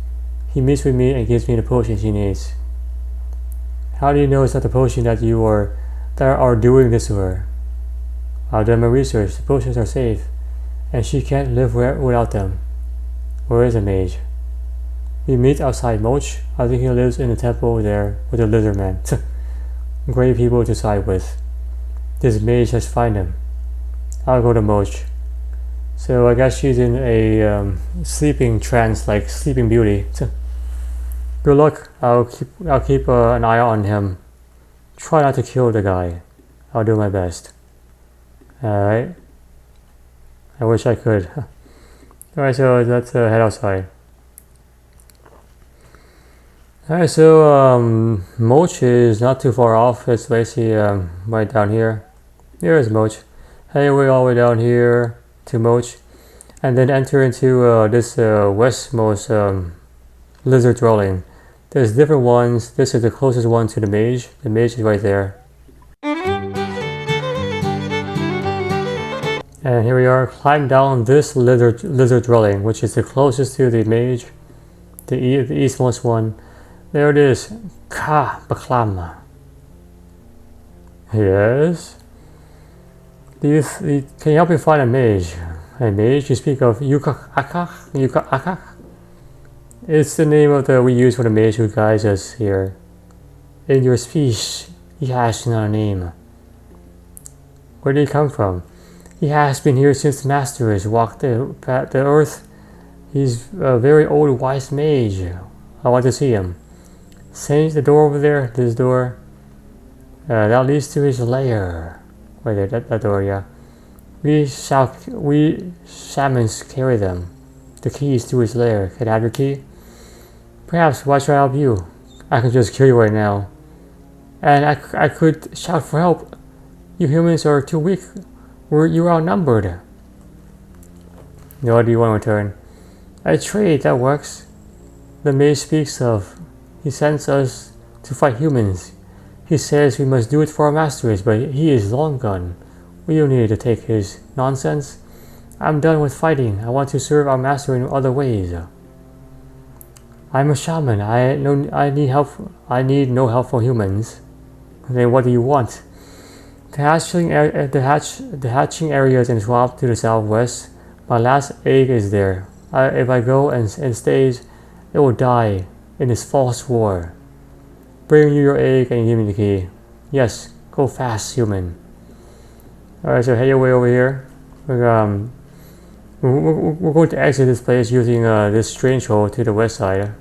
He meets with me and gives me the potion she needs. How do you know it's not the potion that are doing this to her? I've done my research. The potions are safe, and she can't live without them. Where is the mage? We meet outside Moch. I think he lives in the temple there with the lizard man. Great people to side with. This mage, let's find him. I'll go to Moch. So I guess she's in a sleeping trance, like Sleeping Beauty. Good luck. I'll keep an eye on him. Try not to kill the guy. I'll do my best. Alright. I wish I could. Alright, so let's head outside. Alright, so Moch is not too far off. It's basically right down here. Here is Moch. Hey, we're all the way down here to Moch. And then enter into this westmost lizard dwelling. There's different ones. This is the closest one to the mage. The mage is right there. And here we are. Climb down this lizard dwelling, which is the closest to the mage. The eastmost one. There it is. Ka Baklama. Yes. Can you help me find a mage? A mage? You speak of Yukakakak? Yukakakak? It's the name of we use for the mage who guides us here. In your speech, he has no name. Where did he come from? He has been here since the masters walked the earth. He's a very old wise mage. I want to see him. Change the door over there, this door. That leads to his lair. Right there, that door, yeah. We shamans carry them. The keys to his lair. Can I have your key? Perhaps, why should I help you? I can just kill you right now. And I could shout for help. You humans are too weak. You're outnumbered. What do you want to return? A trade, that works. The mage speaks of. He sends us to fight humans. He says we must do it for our masters, but he is long gone. We don't need to take his nonsense. I'm done with fighting. I want to serve our master in other ways. I'm a shaman. I need help. I need no help from humans. Then what do you want? The hatching areas in swamp to the southwest. My last egg is there. If I go and stays, it will die in this false war. Bring you your egg and give me the key. Yes, go fast, human. Alright, so head your way over here. We're going to exit this place using this strange hole to the west side.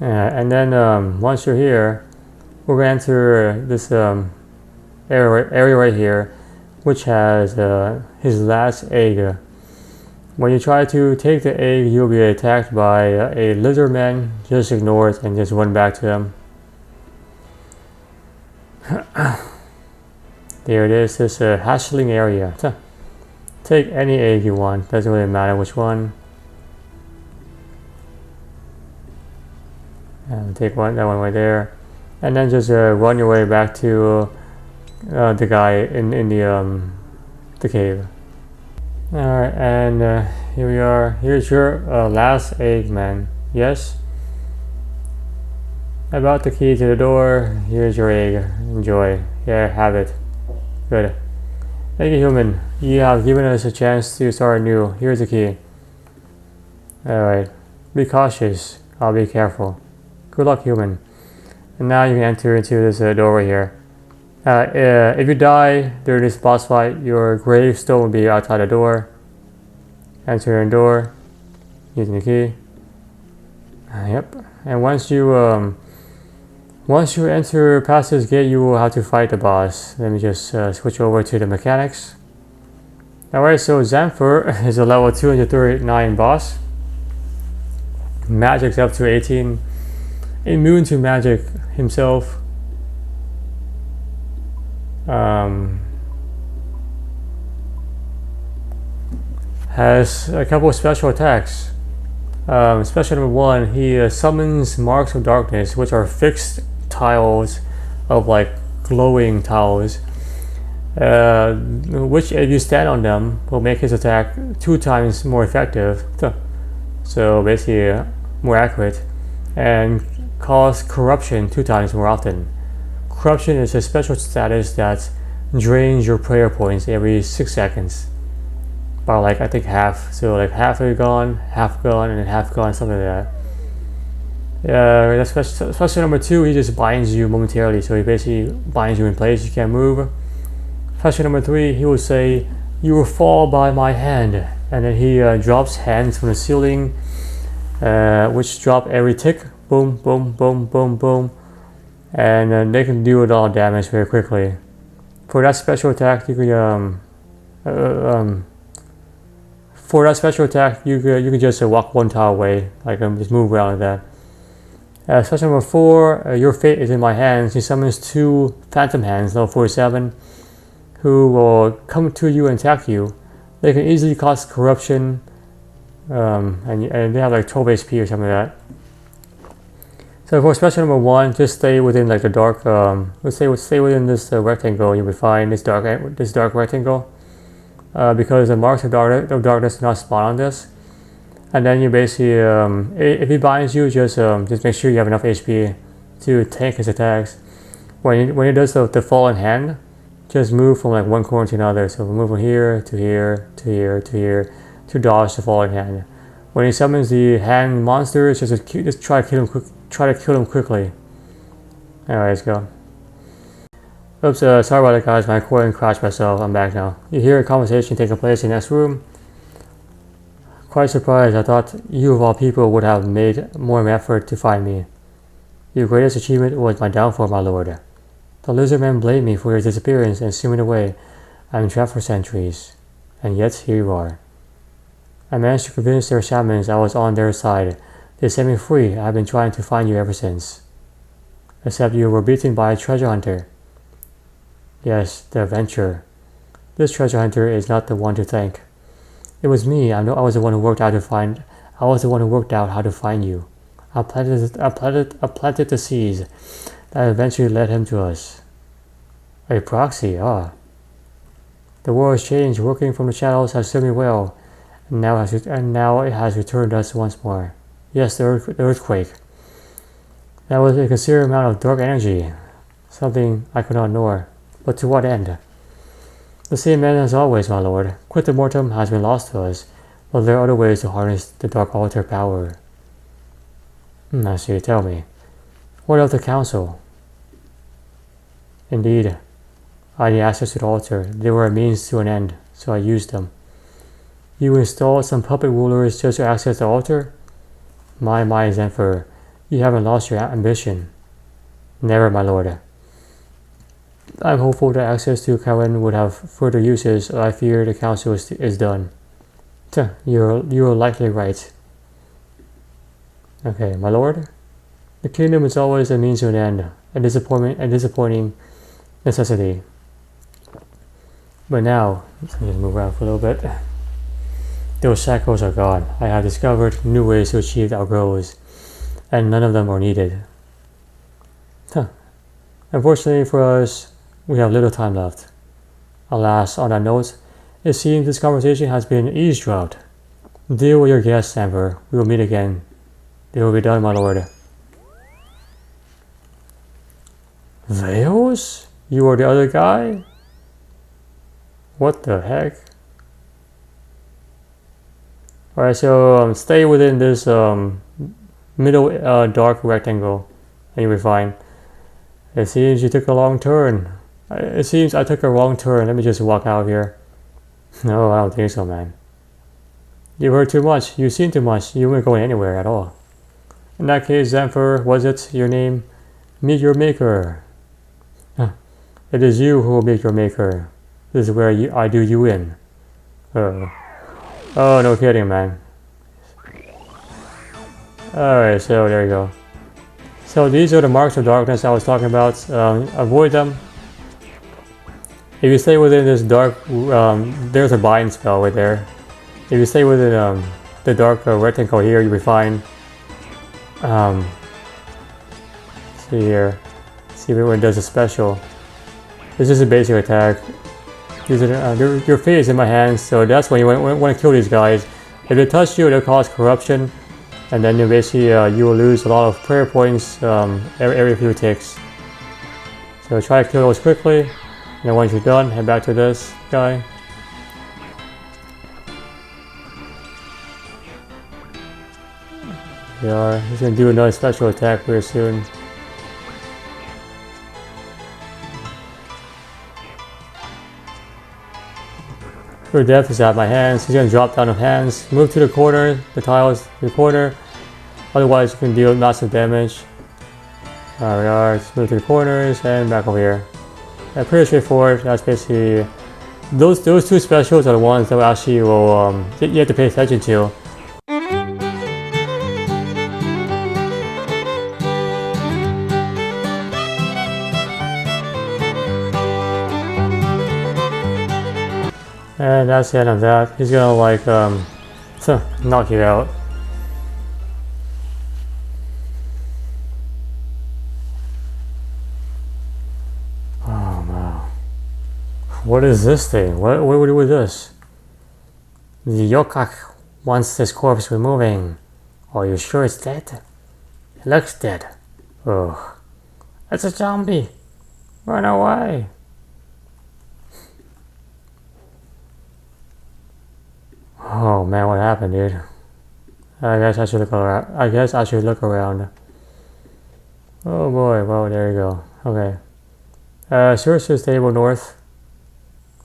And then once you're here, we're going to enter this area right here, which has his last egg. When you try to take the egg, you'll be attacked by a lizard man. Just ignore it and just run back to him. There it is, this hatchling area. Take any egg you want, doesn't really matter which one. And take that one right there. And then just run your way back to the guy in the cave. Alright, and here we are. Here's your last egg, man. Yes? About the key to the door. Here's your egg. Enjoy. Yeah, have it. Good. Thank you, human. You have given us a chance to start anew. Here's the key. Alright. Be cautious. I'll be careful. Good luck, human. And now you can enter into this doorway here. If you die during this boss fight, your gravestone will be outside the door. Enter the door using the key. Yep. And once you enter past this gate, you will have to fight the boss. Let me just switch over to the mechanics. Alright, so Xamphur is a level 239 boss. Magic's up to 18. Immune to magic himself. Has a couple of special attacks. Special number 1, he summons marks of darkness, which are fixed tiles of like glowing tiles, which if you stand on them will make his attack 2 times more effective. So basically more accurate, and cause corruption 2 times more often. Corruption is a special status that drains your prayer points every 6 seconds. About like I think half. So like half are gone, half gone, and then half gone, something like that. That's special number 2, he just binds you momentarily. So he basically binds you in place, you can't move. Special number 3, he will say, "You will fall by my hand." and then he drops hands from the ceiling, which drop every tick. Boom, boom, boom, boom, boom, and they can do a lot of damage very quickly. For that special attack, you could you could just walk one tile away, like just move around like that. Special number 4, your fate is in my hands. He summons 2 phantom hands, level 47, who will come to you and attack you. They can easily cause corruption, and they have like 12 HP or something like that. So for special number 1, just stay within like the dark. Let's stay within this rectangle. You'll be fine. This dark rectangle, because the marks of darkness do not spawn on this. And then you basically, if he binds you, just make sure you have enough HP to tank his attacks. When he does the fallen hand, just move from like one corner to another. So move from here to here to here to here to dodge the fallen hand. When he summons the hand monsters, just try to kill him quickly. Alright, let's go. Oops, sorry about that, guys. My recording crashed myself. I'm back now. You hear a conversation taking place in the next room. Quite surprised. I thought you of all people would have made more of an effort to find me. Your greatest achievement was my downfall, my lord. The lizard men blamed me for your disappearance and swimming away. I've been trapped for centuries, and yet here you are. I managed to convince their shamans I was on their side. They set me free. I've been trying to find you ever since. Except you were beaten by a treasure hunter. Yes, the adventurer. This treasure hunter is not the one to thank. It was me. I was the one who worked out how to find you. I planted the seeds that eventually led him to us. A proxy, ah. The world has changed. Working from the shadows has served me well, and now it has returned us once more. Yes, the earthquake. That was a considerable amount of dark energy, something I could not ignore. But to what end? The same end as always, my lord. Quantum mortem has been lost to us, but there are other ways to harness the Dark Altar power. I see. Tell me. What of the council? Indeed, I need access to the altar. They were a means to an end, so I used them. You installed some puppet rulers just to access the altar? My Xamphur, you haven't lost your ambition. Never, my lord. I'm hopeful that access to Karen would have further uses. I fear the council is done. You're likely right. Okay, my lord. The kingdom is always a means to an end, a disappointing necessity. But now, let's just move around for a little bit. Those shackles are gone. I have discovered new ways to achieve our goals, and none of them are needed. Unfortunately for us, we have little time left. Alas, on that note, it seems this conversation has been eavesdropped. Deal with your guests, Xamphur. We will meet again. They will be done, my lord. Veils? You are the other guy? What the heck? Alright, so stay within this middle dark rectangle and you'll be fine. It seems you took a long turn. It seems I took a wrong turn. Let me just walk out of here. No, I don't think so, man. You heard too much. You've seen too much. You weren't going anywhere at all. In that case, Xamphur, was it your name? Meet your maker. It is you who will meet your maker. This is where I do you in. Oh, no kidding, man. Alright, so there you go. So these are the marks of darkness I was talking about. Avoid them. If you stay within this dark, there's a bind spell right there. If you stay within the dark rectangle here, you'll be fine. See here. See when it does a special. This is a basic attack. These are your fate is in my hands, so that's when you want to kill these guys. If they touch you, they'll cause corruption, and then you basically you will lose a lot of prayer points every few ticks. So try to kill those quickly, and then once you're done, head back to this guy. Yeah, he's gonna do another special attack very soon. Your death is out of my hands. He's gonna drop down of hands. Move to the corner, the tiles, the corner. Otherwise, you can deal massive damage. There we are. Let's move to the corners and back over here. Yeah, pretty straightforward. That's basically those two specials are the ones that actually will you have to pay attention to. And that's the end of that. He's gonna like knock you out. Oh wow. What is this thing? What do we do with this? The Yokak wants this corpse removing. Are you sure it's dead? It looks dead. Ugh. It's a zombie. Run away. Oh man, what happened, dude? I guess I should look around. Oh boy, well there you go. Okay. Sources table north.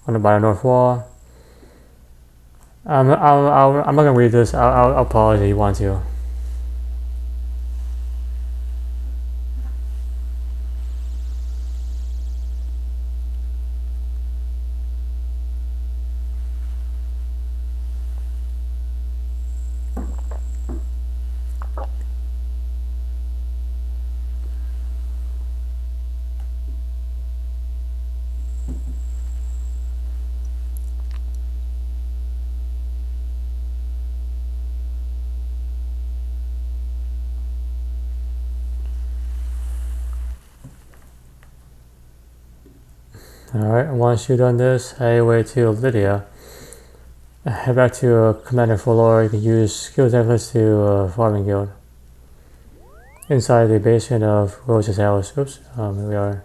On the bottom north wall. I'm not gonna read this. I'll pause if you want to. Alright, once you've done this, head away to Lydia. Head back to Commander Fuller. You can use skill templates to Farming Guild. Inside the basement of Rose's house. Oops, here we are.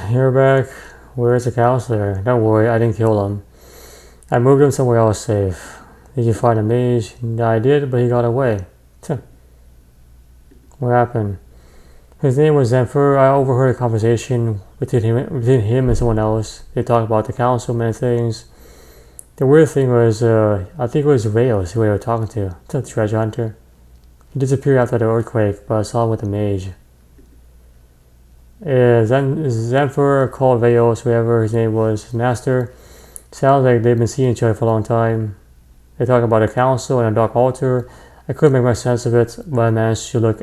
You're back. Where's the counselor? Don't worry, I didn't kill him. I moved him somewhere else safe. Did you find a mage? I did, but he got away. What happened? His name was Xamphur. I overheard a conversation between him and someone else. They talked about the council, many things. The weird thing was, I think it was Rails who they were talking to, the treasure hunter. He disappeared after the earthquake, but I saw him with the mage. Xamphur called Rails, whoever his name was, his master. Sounds like they've been seeing each other for a long time. They talk about the council and a dark altar. I couldn't make much sense of it, but I managed to look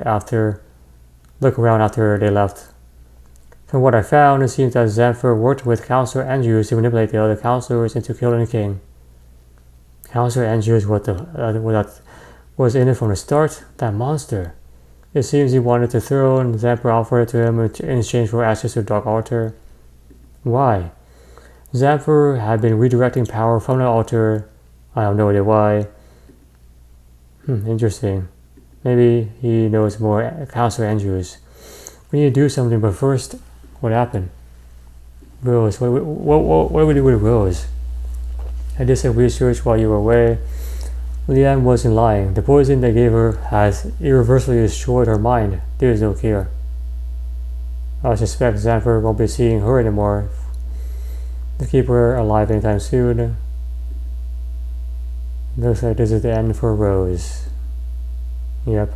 around after they left. From what I found, it seems that Xamphur worked with Counselor Andrews to manipulate the other counselors into killing the king. Counselor Andrews was in it from the start? That monster. It seems he wanted the throne. Xamphur offered it to him in exchange for access to the Dark Altar. Why? Xamphur had been redirecting power from the altar. I have no idea why. Interesting. Maybe he knows more Counselor Andrews. We need to do something, but first, what happened? Rose, what do we do with Rose? I did some research while you were away. Leanne wasn't lying. The poison they gave her has irreversibly destroyed her mind. There is no cure. I suspect Xamphur won't be seeing her anymore to keep her alive anytime soon. Looks like this is the end for Rose. Yep.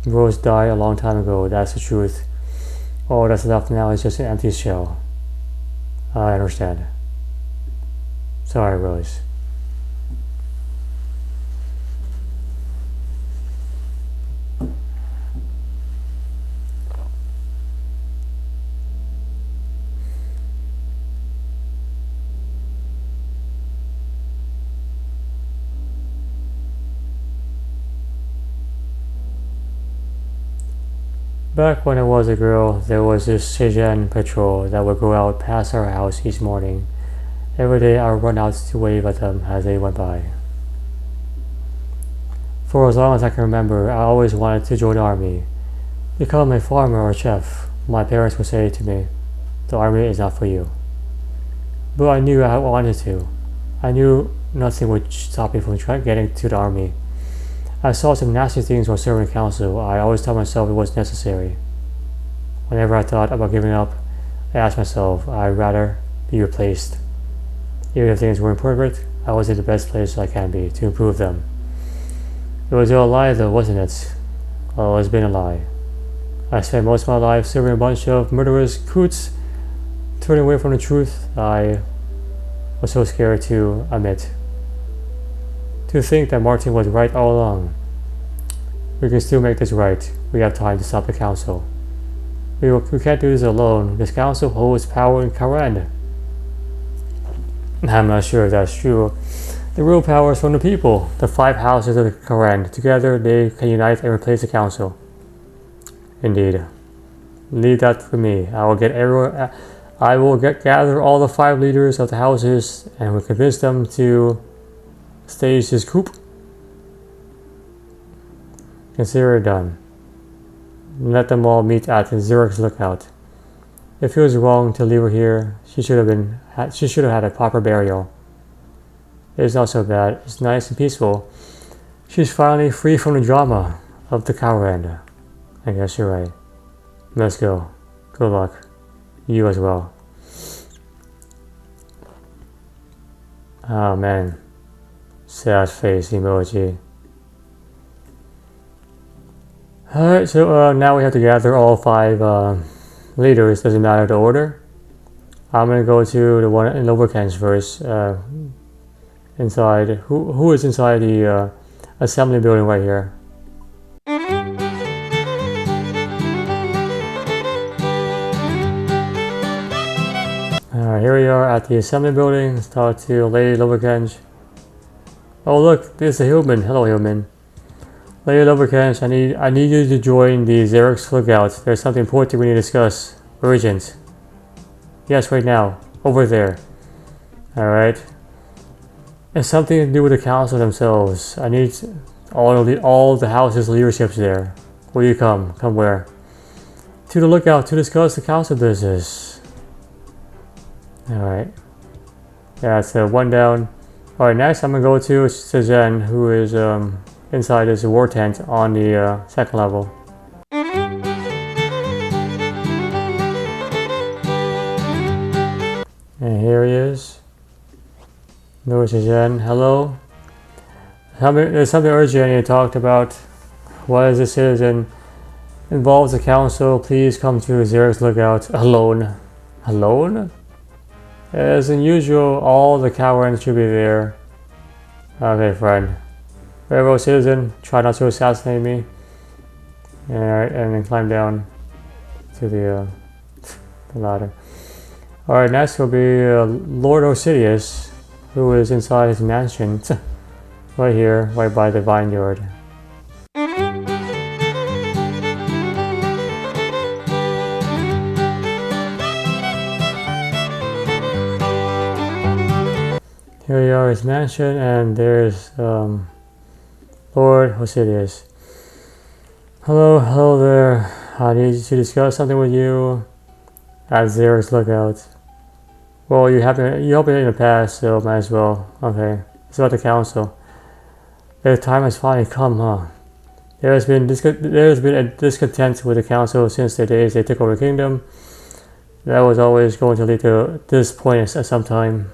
Rose died a long time ago, that's the truth. All that's left now is just an empty shell. I understand. Sorry, Rose. Back when I was a girl, there was this Shenzhen patrol that would go out past our house each morning. Every day I would run out to wave at them as they went by. For as long as I can remember, I always wanted to join the army. Become a farmer or a chef. My parents would say to me, the army is not for you. But I knew I wanted to. I knew nothing would stop me from getting to the army. I saw some nasty things while serving the council. I always told myself it was necessary. Whenever I thought about giving up, I asked myself, I'd rather be replaced. Even if things weren't perfect, I was in the best place I can be to improve them. It was all a lie though, wasn't it? Well, it's been a lie. I spent most of my life serving a bunch of murderous coots, turning away from the truth I was so scared to admit. To think that Martin was right all along. We can still make this right. We have time to stop the council. We can't do this alone. This council holds power in Karen. I'm not sure if that's true. The real power is from the people, the 5 houses of the Karen. Together they can unite and replace the council. Indeed. Leave that for me. I will gather all the 5 leaders of the houses and will convince them to stage this coup. Consider it done. Let them all meet at Zurich's lookout. It feels wrong to leave her here. She should have had a proper burial. It's not so bad. It's nice and peaceful. She's finally free from the drama of the Karen. I guess you're right. Let's go. Good luck. You as well. Oh man. Sad face emoji. Alright, so now we have to gather all 5 leaders. Doesn't matter the order. I'm gonna go to the one in Volcanic first. Inside. Who is inside the assembly building right here? Alright, here we are at the assembly building. Let's talk to Lady Volcanic. Oh look, there's a human. Hello human. Lady Volcanic, I need you to join the Xerox lookout. There's something important we need to discuss. Urgent. Yes, right now. Over there. Alright. It's something to do with the council themselves. I need all the house's leaderships there. Will you come? Come where? To the lookout to discuss the council business. Alright. Yeah, it's 1 down. Alright, next I'm gonna go to Sezen, who is inside this war tent on the 2nd level. And here he is. No Sezen, hello. There's something urgent I need to talk about. What is this citizen? Involves the council. Please come to Xerox lookout. Alone. Alone? As unusual, all the Cowards should be there. Okay, friend. Very well, citizen. Try not to assassinate me. Alright, and then climb down to the ladder. Alright, next will be Lord Osidius, who is inside his mansion. Right here, right by the vineyard. Here we are, his mansion, and there's Lord Osidius. Hello there. I need to discuss something with you at Xerox lookout. Well, you helped me in the past, so might as well. Okay, it's about the council. The time has finally come, huh? There has been a discontent with the council since the days they took over the kingdom. That was always going to lead to this point at some time.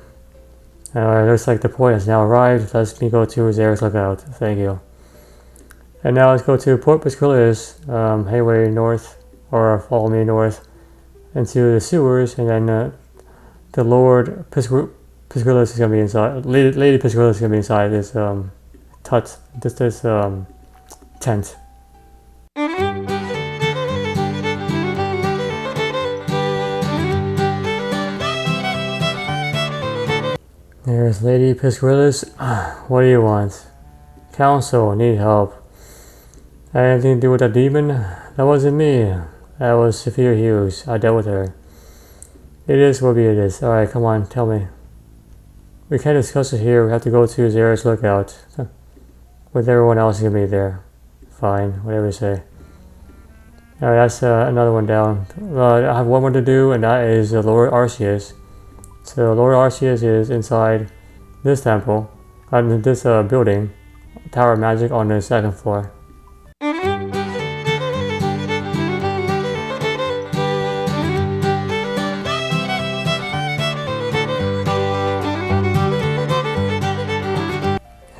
Looks like the point has now arrived. Let me go to Xerox lookout. Thank you. And now let's go to Port Pisculatus, highway north, or follow me north into the sewers, and then the Lord Pisculatus is gonna be inside. Lady Pisculatus is gonna be inside this this tent. There's Lady Pisculatus. What do you want? Council, need help. Anything to do with that demon? That wasn't me. That was Sophia Hughes. I dealt with her. It is what it is. Alright, come on, tell me. We can't discuss it here. We have to go to Xerox lookout. With everyone else gonna be there. Fine, whatever you say. Alright, that's another one down. I have one more to do, and that is Lord Arceus. So Lord Arceus is inside this temple, this building, Tower of Magic on the 2nd floor.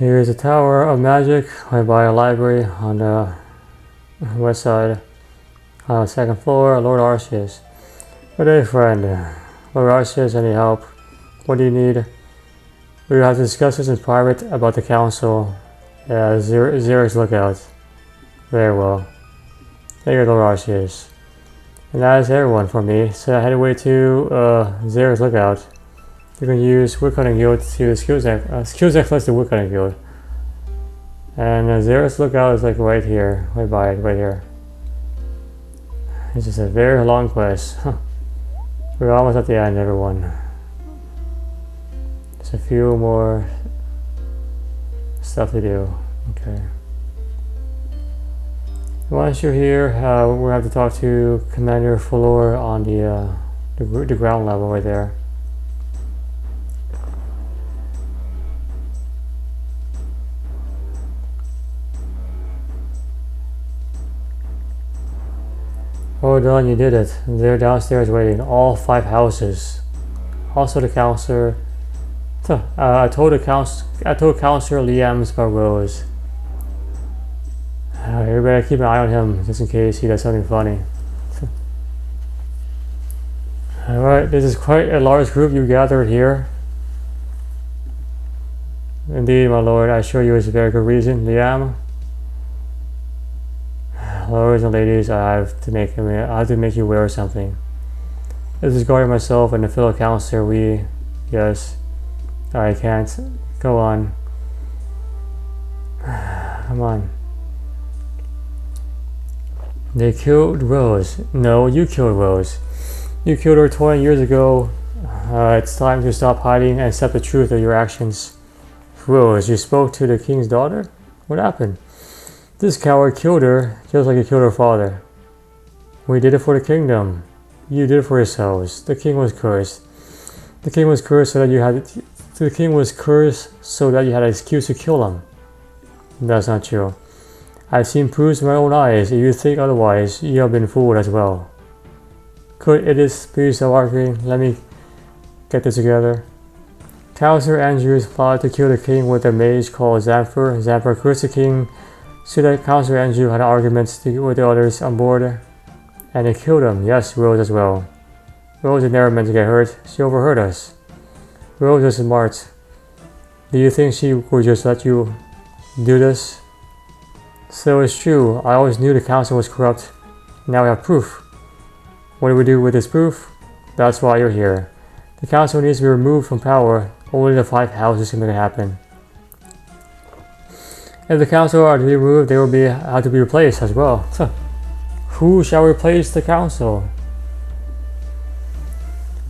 Here's a tower of magic right by a library on the west side. Second floor, Lord Arceus. Good day, friend. Lord Arceus, any help? What do you need? We will have to discuss this in private about the council. Yeah, Xeric's lookout. Very well. Thank you, Lord Arceus. And that is everyone for me. So I head away to Xeric's lookout. You can use Woodcutting Guild to skills plus the Woodcutting Guild. And Xeric's lookout is like right here, right by it, right here. It's just a very long quest. We're almost at the end, everyone. Just a few more stuff to do. Okay. Once you're here, we'll have to talk to Commander Fuller on the ground level right there. Well done, you did it. They're downstairs waiting. All 5 houses. Also the counselor. I told Counselor Liam's about Rose. You better keep an eye on him just in case he does something funny. Alright, this is quite a large group you gathered here. Indeed, my lord, I assure you it's a very good reason, Liam. Lords and ladies, I have to make you aware of something. This is regarding myself and the fellow counselor. Yes, I can't. Go on. Come on. They killed Rose. No, you killed Rose. You killed her 20 years ago. It's time to stop hiding and accept the truth of your actions. Rose, you spoke to the king's daughter? What happened? This coward killed her, just like he killed her father. We did it for the kingdom. You did it for yourselves. The king was cursed. The king was cursed so that you had. The king was cursed so that you had an excuse to kill him. That's not true. I've seen proofs with my own eyes. If you think otherwise, you have been fooled as well. Could idiots please stop arguing? Let me get this together. Counselor Andrews plotted to kill the king with a mage called Xamphur. Xamphur cursed the king. So that Counselor Andrew had arguments with the others on board, and they killed him. Yes, Rose as well. Rose is never meant to get hurt. She overheard us. Rose is smart. Do you think she would just let you do this? So it's true. I always knew the council was corrupt. Now we have proof. What do we do with this proof? That's why you're here. The council needs to be removed from power. Only the 5 houses can make it happen. If the council are to be removed, they will have to be replaced as well. Who shall replace the council?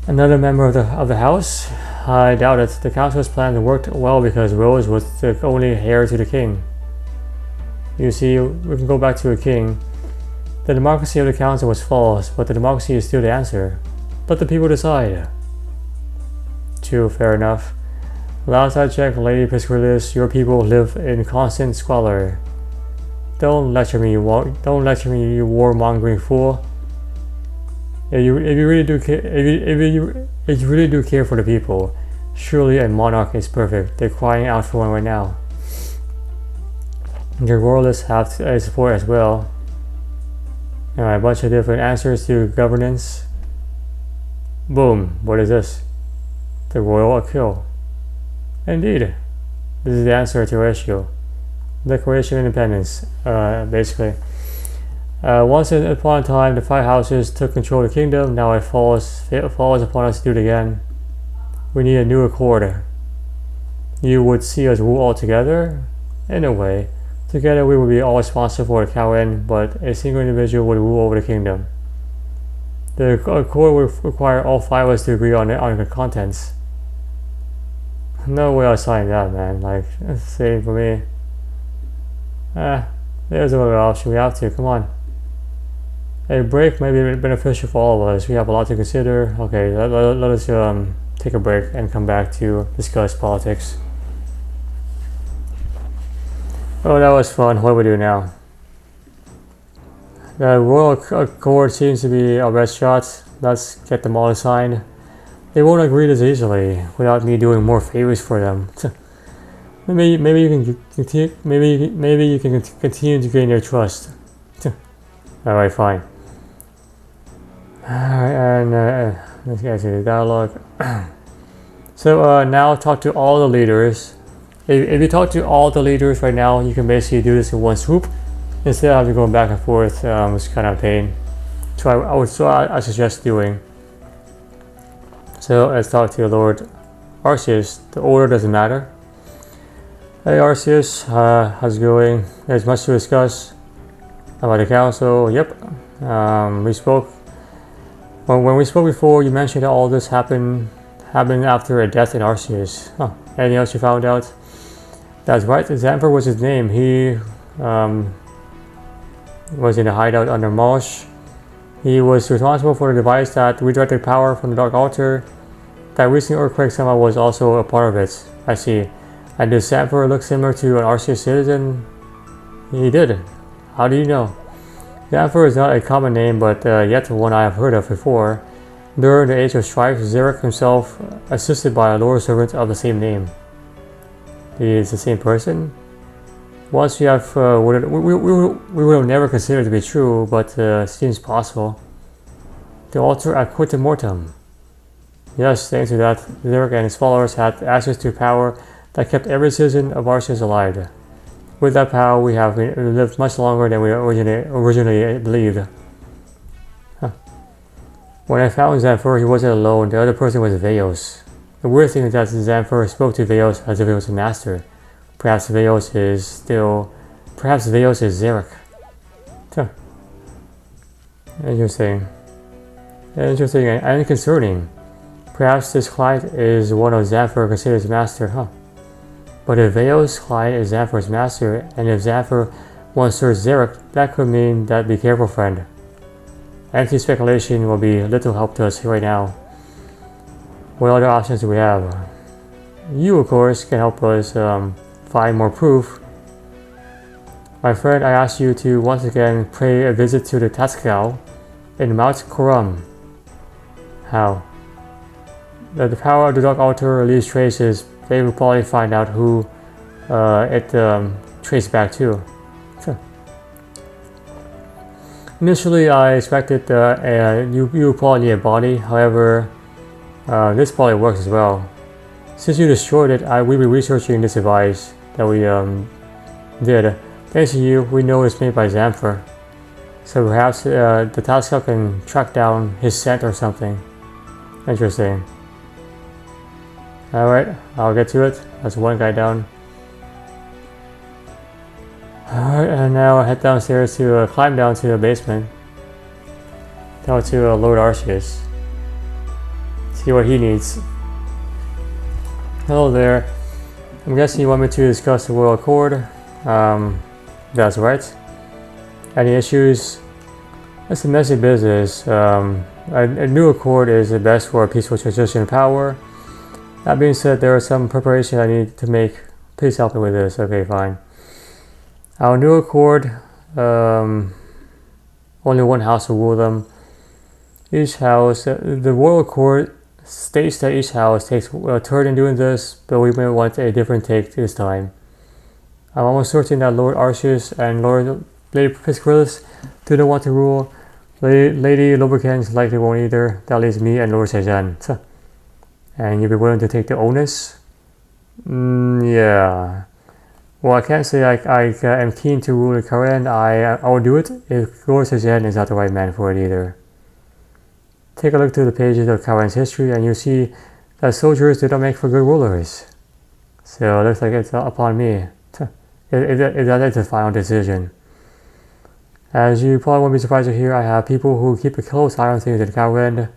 Another member of the house? I doubt it. The council's plan worked well because Rose was the only heir to the king. You see, we can go back to a king. The democracy of the council was false, but the democracy is still the answer. Let the people decide. True, fair enough. Last I checked, Lady Piscrillis, your people live in constant squalor. Don't lecture me, you warmongering fool. If you really do care for the people, surely a monarch is perfect. They're crying out for one right now. The royalists have support as well. A bunch of different answers to governance. Boom, what is this? The royal appeal. Indeed, this is the answer to your issue. Declaration of Independence, basically. Once upon a time, the 5 houses took control of the kingdom. Now it falls upon us to do it again. We need a new accord. You would see us rule all together? In a way. Together we would be all responsible for the Cowan, but a single individual would rule over the kingdom. The accord would require all 5 of us to agree on the contents. No way I'll sign that, man. Like, that's the same for me. There's another option. We have to. Come on. A break may be beneficial for all of us. We have a lot to consider. Okay, let us take a break and come back to discuss politics. Oh, that was fun. What do we do now? The Royal Accord seems to be our best shot. Let's get them all signed. They won't agree this easily without me doing more favors for them. Maybe you can continue. Maybe you can continue to gain their trust. All right, fine. All right, and let's get to the dialogue. So now talk to all the leaders. If you talk to all the leaders right now, you can basically do this in one swoop instead of having to go back and forth. It's kind of a pain. So I suggest doing. So let's talk to Lord Arceus. The order doesn't matter. Hey Arceus, how's it going? There's much to discuss about the council. Yep. We spoke. When we spoke before, you mentioned that all this happened after a death in Arceus. Huh. Anything else you found out? That's right. Xamphur was his name. He was in a hideout under Mosh. He was responsible for the device that redirected power from the Dark Altar. That recent earthquake somehow was also a part of it. I see. And does Xamphur look similar to an Arceus citizen? He did. How do you know? Xamphur is not a common name, but yet one I have heard of before. During the Age of Strife, Xeric himself assisted by a lower servant of the same name. He is the same person? Once we have, we would have never considered it to be true, but seems possible. The altar at Quinta Mortem. Yes, thanks to that, Xeric and his followers had access to power that kept every citizen of Arceus alive. With that power, we have lived much longer than we originally believed. Huh. When I found Xamphur, he wasn't alone. The other person was Veos. The weird thing is that Xamphur spoke to Veos as if he was a master. Perhaps Veos is Xeric. Huh. Interesting and concerning. Perhaps this client is one of Xamphur considered his master, huh? But if Veos' client is Xamphur's master, and if Xamphur once serves Xeric, that could mean that be careful, friend. Empty speculation will be little help to us right now. What other options do we have? You, of course, can help us find more proof. My friend, I ask you to once again pay a visit to the Tascal in Mount Koram. How? The power of the Dark Altar leaves traces. They will probably find out who it traced back to. Sure. Initially, I expected you probably need a body. However, this probably works as well. Since you destroyed it, we'll be researching this device that we did. Thanks to you, we know it's made by Xamphur. So perhaps the Tascal can track down his scent or something. Interesting. Alright, I'll get to it. That's one guy down. Alright, and now I head downstairs to climb down to the basement. Down to Lord Arceus. See what he needs. Hello there. I'm guessing you want me to discuss the World Accord. That's right. Any issues? It's a messy business. A new accord is the best for a peaceful transition of power. That being said, there are some preparations I need to make. Please help me with this. Okay, fine. Our new accord, only one house will rule them. Each house, the Royal Accord states that each house takes a turn in doing this, but we may want a different take this time. I'm almost certain that Lord Arceus and Lady Piscarillis do not want to rule. Lady Lubricants likely won't either. That leaves me and Lord Sejan. And you'll be willing to take the onus? Yeah. Well, I can't say I am keen to rule the Karen. I will do it if Lord Sejan is not the right man for it either. Take a look through the pages of Karen's history and you'll see that soldiers do not make for good rulers. So it looks like it's upon me. If that is the final decision. As you probably won't be surprised to hear, I have people who keep a close eye on things in Karen.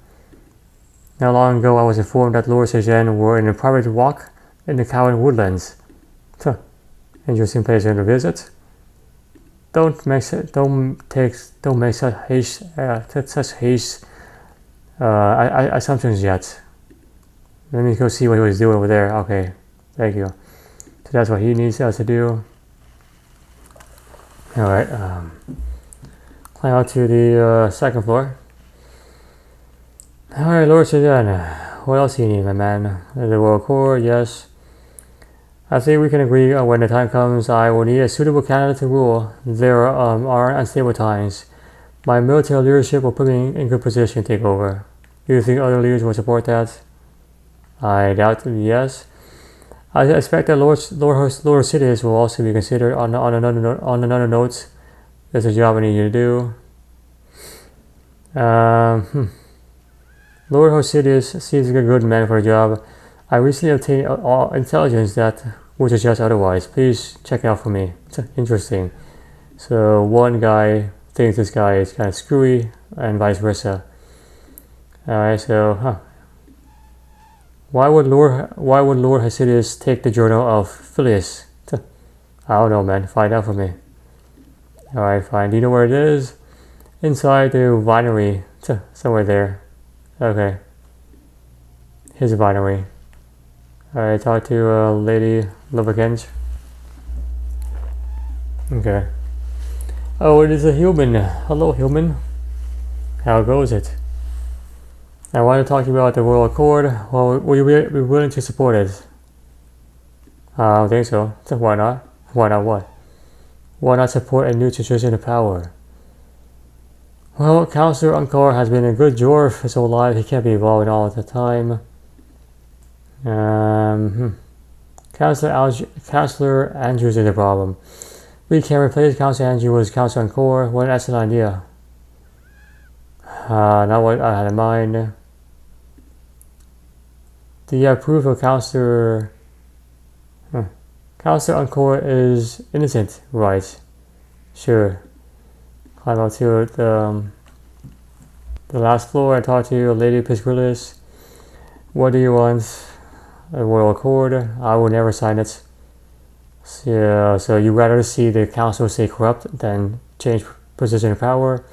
Not long ago, I was informed that Lord Sejan were in a private walk in the Cowan Woodlands. Interesting place to visit. Don't make such haste assumptions yet. Let me go see what he was doing over there. Okay, thank you. So that's what he needs us to do. All right. Climb out to the second floor. Alright, Lord Sejan, what else do you need, my man? The World Accord, yes. I think we can agree when the time comes I will need a suitable candidate to rule. There are unstable times. My military leadership will put me in good position to take over. Do you think other leaders will support that? I doubt yes. I expect that lower cities will also be considered on another note. There's a job I need you to do. Lower host cities seems like a good man for a job. I recently obtained intelligence that would suggest otherwise. Please check it out for me. It's interesting. So one guy thinks this guy is kind of screwy, and vice versa. Alright, so why would Lord Hasidius take the journal of Phileas? I don't know, man. Find out for me. Alright, fine. Do you know where it is? Inside the winery. Somewhere there. Okay. Here's a winery. Alright, talk to Lady Lovakenge. Okay. Oh, it is a human. Hello, human. How goes it? I want to talk to you about the Royal Accord. Well, will you be willing to support it? I don't think so. So why not? Why not what? Why not support a new transition of power? Well, Councillor Ankar has been a good dwarf his whole life. He can't be involved all the time. Councillor Andrews is the problem. We can replace Councillor Andrews with Councillor Ankar. What an excellent idea. Not what I had in mind. Do you have proof of Councillor... Councillor Ankar is innocent, right? Sure. Climb up to the last floor and talk to Lady Pisgrillis. What do you want? A Royal Accord? I will never sign it. So you rather see the council stay corrupt than change position of power?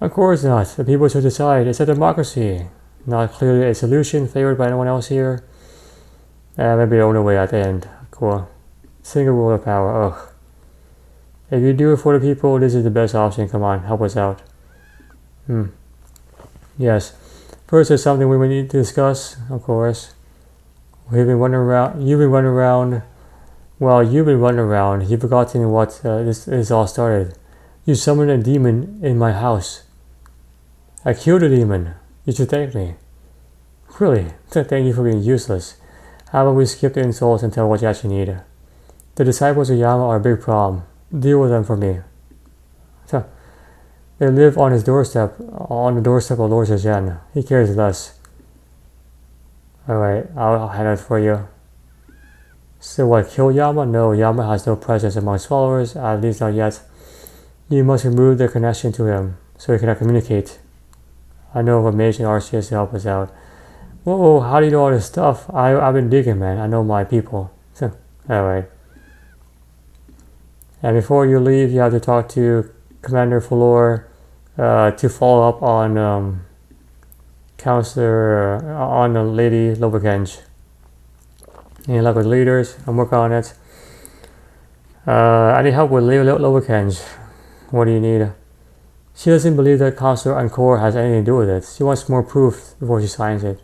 Of course not. The people should decide. It's a democracy. Not clearly a solution favored by anyone else here. Maybe the only way at the end. Cool. Single rule of power. Ugh. If you do it for the people, this is the best option. Come on, help us out. Yes. First, there's something we need to discuss, of course. You've been running around. Well, you've been running around. You've forgotten what this all started. You summoned a demon in my house. I killed a demon. You should thank me. Really? Thank you for being useless. How about we skip the insults and tell what you actually need? The disciples of Yama are a big problem. Deal with them for me. They live on his doorstep, on the doorstep of Lord Zajan. He cares less. Alright, I'll handle it for you. So what, kill Yama? No, Yama has no presence among his followers, at least not yet. You must remove the connection to him, so he cannot communicate. I know of a mage in RCS to help us out. Whoa, how do you know all this stuff? I've been digging, man. I know my people. Alright. And before you leave, you have to talk to Commander Fulor to follow up on Counselor, on Lady Lovakenge. Any luck with leaders? I'm working on it. I need help with Lady Lovakenge. What do you need? She doesn't believe that Counselor Ankor has anything to do with it. She wants more proof before she signs it.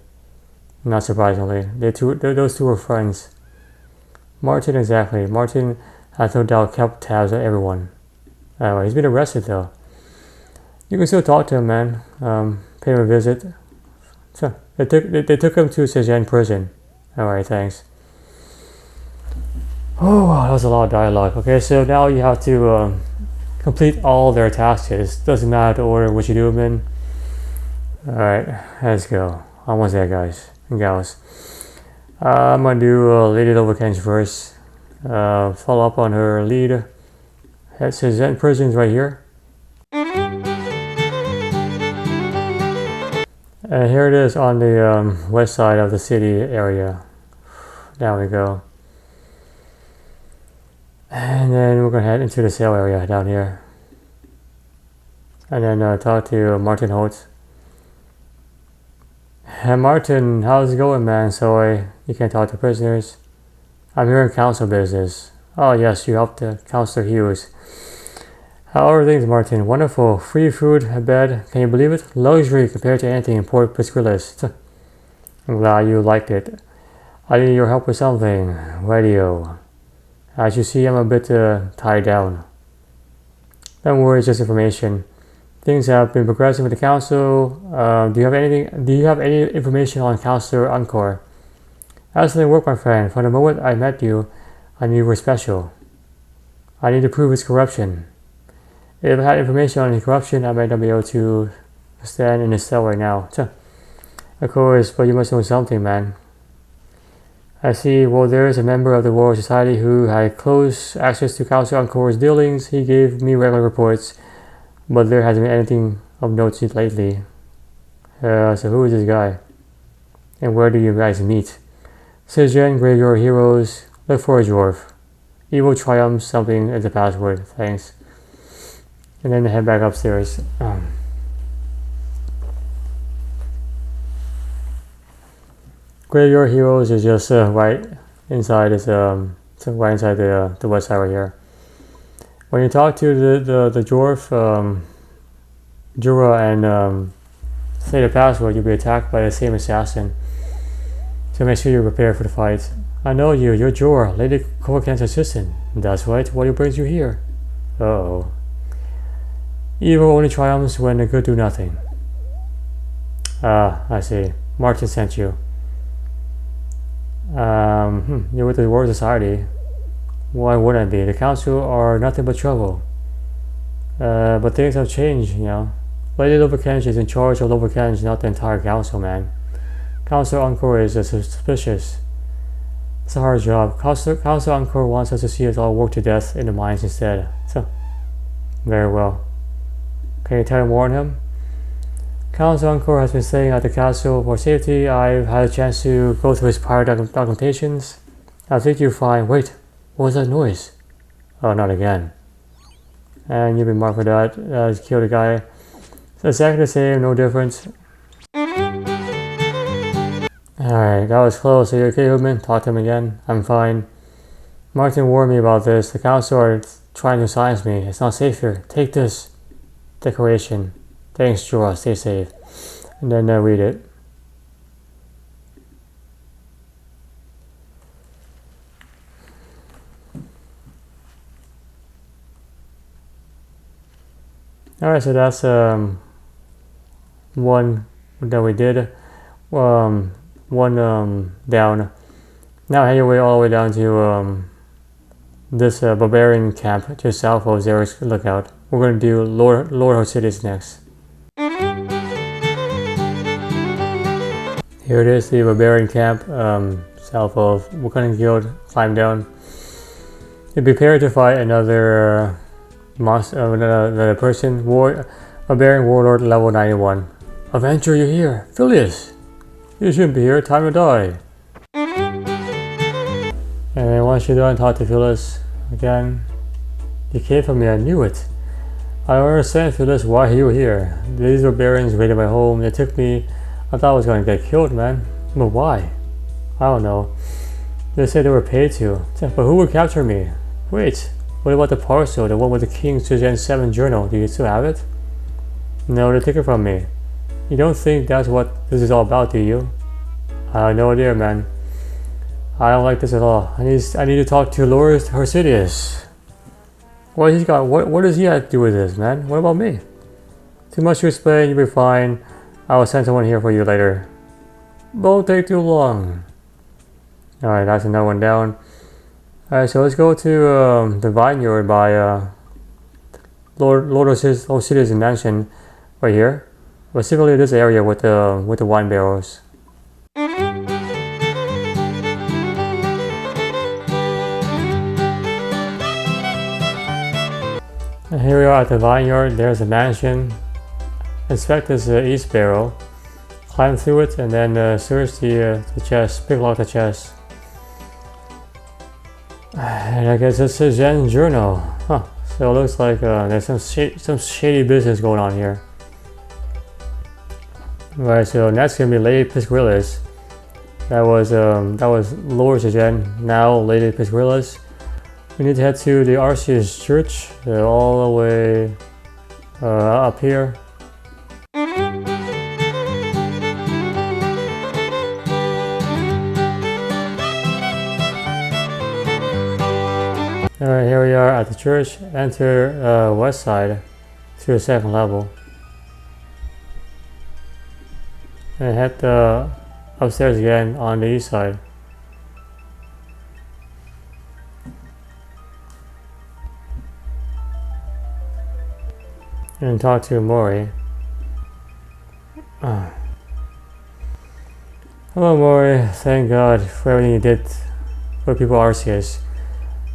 Not surprisingly. Those two are friends. Martin, exactly. Martin has no doubt kept tabs on everyone. Anyway, he's been arrested though. You can still talk to him, man. Pay him a visit. So, they took him to Sejan prison. Alright, thanks. Oh, wow, that was a lot of dialogue. Okay, so now you have to complete all their tasks. Doesn't matter the order in which you do them in. Alright, let's go. Almost there, guys and gals. I'm gonna do Lady Lovakenge first. Follow up on her lead. Sejan prison's right here. And here it is on the west side of the city area. Down we go. And then we're going to head into the sale area down here. And then talk to Martin Holtz. Hey Martin, how's it going, man? Sorry, you can't talk to prisoners. I'm here in council business. Oh yes, you helped Councillor Hughes. How are things, Martin? Wonderful. Free food, a bed. Can you believe it? Luxury compared to anything in Port Pisgrillis. I'm glad you liked it. I need your help with something. Radio. As you see, I'm a bit tied down. Don't worry, it's just information. Things have been progressing with the council. Do you have any information on Councilor Encore? Excellent work, my friend. From the moment I met you, I knew you were special. I need to prove his corruption. If I had information on his corruption, I might not be able to stand in his cell right now. Of course, but you must know something, man. I see. Well, there is a member of the Royal Society who had close access to Councilor Encore's dealings. He gave me regular reports, but there hasn't been anything of note lately. So who is this guy? And where do you guys meet? Citizen, Graveyard Heroes, look for a dwarf. Evil triumphs, something is the password. Thanks. And then head back upstairs. Graveyard Heroes is just right inside this right inside the west side right here. When you talk to the dwarf, Jura, and say the password, you'll be attacked by the same assassin. So make sure you're prepared for the fight. I know you. You're Jura, Lady Corcan's assistant. That's right. What brings you here? Uh-oh. Evil only triumphs when the good do nothing. Ah, I see. Martin sent you. You're with the Royal Society. Why wouldn't I be? The council are nothing but trouble. But things have changed, you know. Lady Volcanic is in charge of Volcanic, not the entire council, man. Councilor Encore is suspicious. It's a hard job. Councilor Encore wants us to see us all work to death in the mines instead. So, very well. Can you tell me more on him? Councilor Encore has been staying at the castle for safety. I've had a chance to go through his prior documentations. I think you'll find. Wait, what was that noise? Oh, not again. And you've been marked for that. Killed a guy. It's exactly the same, no difference. Alright, that was close. Are you okay, Hoodman? Talk to him again. I'm fine. Martin warned me about this. The council are trying to silence me. It's not safe here. Take this decoration. Thanks, Jorah. Stay safe. And then read it. Alright, so that's one that we did. One down. Now head your way all the way down to this barbarian camp just south of Xerx's Lookout. We're going to do Lord Hosidius next. Here it is, the barbarian camp south of Volcanic Guild. Climb down. Be prepared to fight another monster, another person. Barbarian Warlord level 91. Avenger, you're here. Phileas! You shouldn't be here. Time to die. And then once you're done, talk to Phileas again. You came for me. I knew it. I don't understand, Phileas, why you were here. These barbarians raided my home. They took me. I thought I was going to get killed, man. But why? I don't know. They said they were paid to. But who would capture me? Wait. What about the parcel? The one with the King's Gen 7 journal? Do you still have it? No, they took it from me. You don't think that's what this is all about, do you? I have no idea, man. I don't like this at all. I need to talk to Lord Hosidius. What he's got? What does he have to do with this, man? What about me? Too much to explain. You'll be fine. I will send someone here for you later. Won't take too long. All right, that's another one down. All right, so let's go to the vineyard by Lord Hosidius' mansion, right here. Specifically this area with the wine barrels. And here we are at the vineyard. There's a mansion. Inspect this east barrel. Climb through it and then search the chest. Pick lock the chest. And I guess it's a Zen journal. Huh. So it looks like there's some shady business going on here. Right, so next gonna be Lady Pisquillis. That was Lord Zajen, now Lady Pisquillis. We need to head to the Arceus Church, all the way up here. Alright, here we are at the church. Enter west side to the second level. And head upstairs again on the east side. And talk to Mori. Hello Mori, thank God for everything you did for people RCS.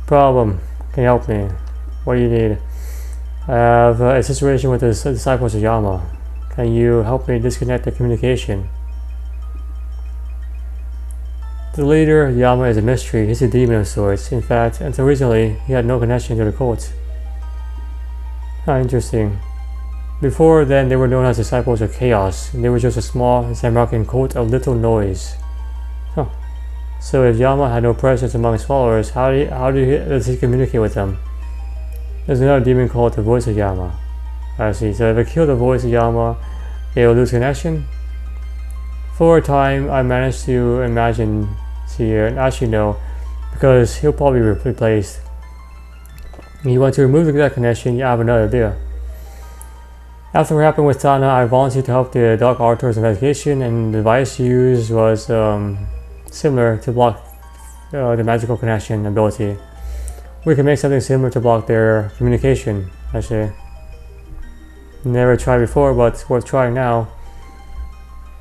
Problem, can you help me? What do you need? I have a situation with the disciples of Yama. Can you help me disconnect the communication? The leader, Yama, is a mystery. He's a demon of sorts. In fact, until recently, he had no connection to the cult. Interesting. Before then, they were known as disciples of chaos, and they were just a small Xamphur cult of little noise. So if Yama had no presence among his followers, does he communicate with them? There's another demon called the Voice of Yama. I see. So if I kill the Voice of Yama, it will lose connection? For a time, I managed to imagine here, and actually no, because he'll probably be replaced. If you want to remove that connection, you have another idea. After what happened with Tana, I volunteered to help the Dark Author's investigation, and the device used was similar to block the magical connection ability. We can make something similar to block their communication, actually. Never tried before, but it's worth trying now.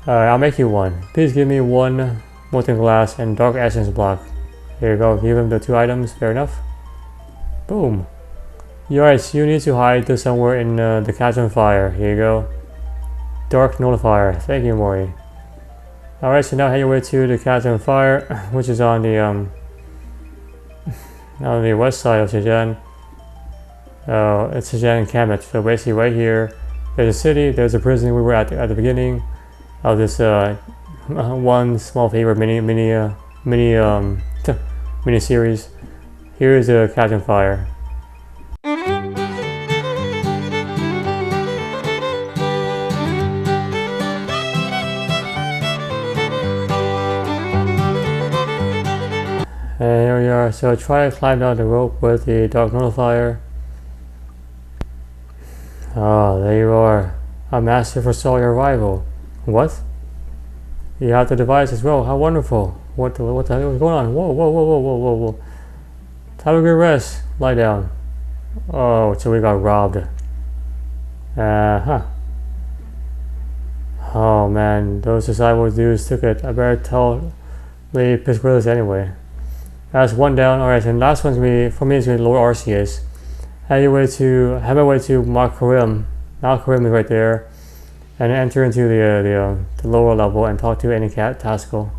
I'll make you one. Please give me one molten glass and dark essence block. Here you go, give him the 2 items, fair enough. Boom. Alright, you need to hide this somewhere in the chasm fire. Here you go. Dark nullifier. Thank you, Mori. Alright, so now head your way to the chasm fire, which is on the west side of Shenzhen. It's Shenzhen and Kamet. So basically right here, there's a city, there's a prison we were at the beginning of this one small favorite mini series. Here is the chasm fire. And here we are, so try to climb down the rope with the dark nullifier. Oh, there you are. A master foresaw your arrival. What? You have the device as well, how wonderful. What the hell is going on? Whoa. Have a good rest, lie down. Oh, so we got robbed. Oh man, those disciple dudes took it. I better tell the Pisquillas anyway. That's one down. Alright, and last one's for me is going to lower RCS. Head my way to Malkarim. Malkarim is right there. And enter into the lower level and talk to any Taskal.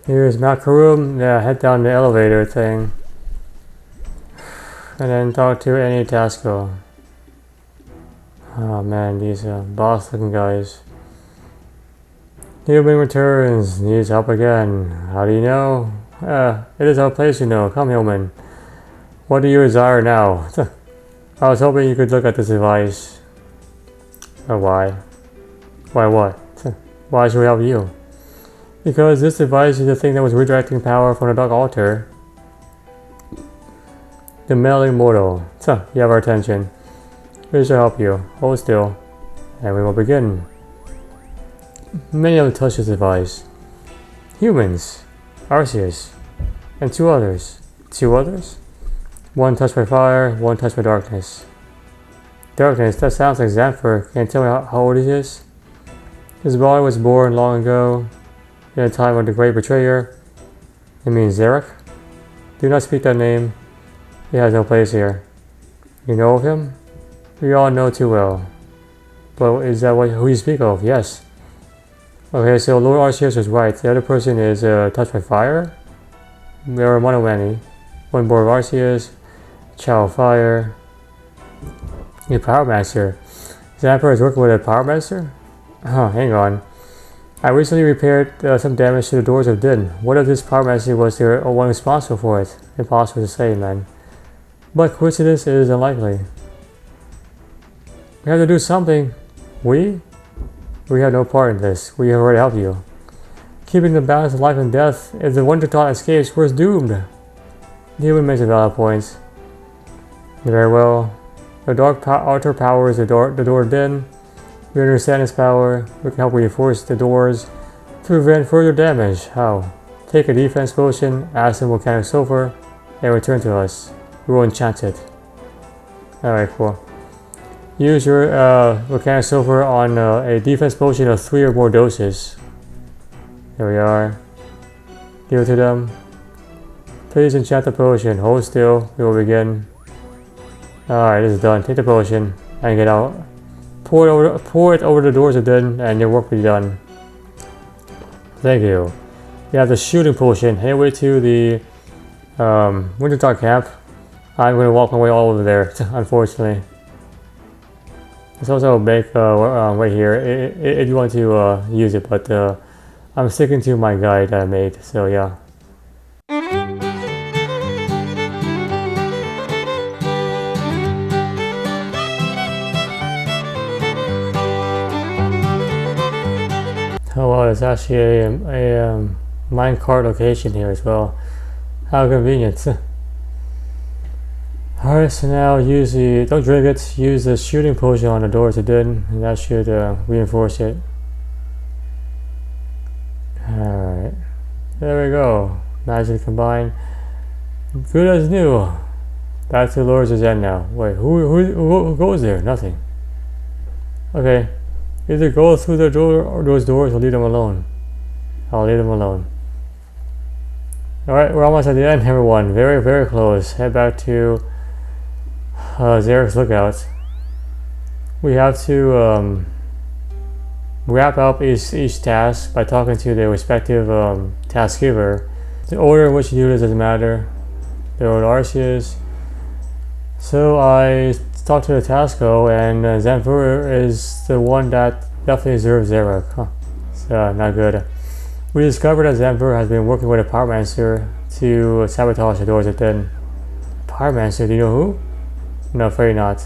Here's Malkarim. Yeah, head down the elevator thing. And then talk to any Taskal. Oh man, these boss looking guys. Human returns, needs help again. How do you know? It is our place, you know. Come, human. What do you desire now? I was hoping you could look at this device. Oh, why? Why what? Why should we help you? Because this device is the thing that was redirecting power from the Dark Altar. The meddling mortal. You have our attention. We shall help you. Hold still. And we will begin. Many of them touch this device. Humans. Arceus. And 2 others. 2 others? One touched by fire, one touched by darkness. Darkness, that sounds like Xamphur. Can you tell me how old he is? His body was born long ago, in a time of the great betrayer. You mean Zarek? Do not speak that name. He has no place here. You know of him? We all know too well. But is that who you speak of? Yes. Okay, so Lord Arceus was right. The other person is touched by fire. There are many. One born of Arceus, Child of Fire, a Power Master. Xamphur is working with a Power Master? Hang on. I recently repaired some damage to the doors of Din. What if this Power Master was the one responsible for it? Impossible to say, man. But coincidence is unlikely. We have to do something. We? We have no part in this. We have already helped you. Keeping the balance of life and death. If the Wonder Thought escapes, we're doomed. The human makes a valid point. Very well. The dark altar powers the door din. We understand its power. We can help reinforce the doors to prevent further damage. How? Take a defense potion, add some volcanic sulphur, and return to us. We will enchant it. Alright, cool. Use your volcanic sulphur on a defense potion of 3 or more doses. There we are. Give it to them. Please enchant the potion. Hold still. We will begin. Alright, this is done. Take the potion and get out. Pour it over the doors of den and your work will be done. Thank you. You have the shooting potion. Head away to the Winter Dark camp. I'm going to walk my way all over there, unfortunately. There's also a bake right here if you want to use it, but I'm sticking to my guide that I made, so yeah. Oh wow, there's actually a minecart location here as well. How convenient. Alright, so now don't drink it, use the shooting potion on the doors it did, and that should reinforce it. Alright, there we go. Nicely combined. Good as new. Back to Lord's End now. Wait, who goes there? Nothing. Okay, either go through the door or those doors or leave them alone. I'll leave them alone. Alright, we're almost at the end, everyone. Very, very close. Head back to Zarek's Lookout. We have to wrap up each task by talking to their respective task giver. The order in which you do this doesn't matter. The order Arceus. So I talked to the Tasco, and Xamphur is the one that definitely deserves Zarek. Huh. So not good. We discovered that Xamphur has been working with a Pyromancer to sabotage the doors within. Pyromancer, do you know who? No, afraid not.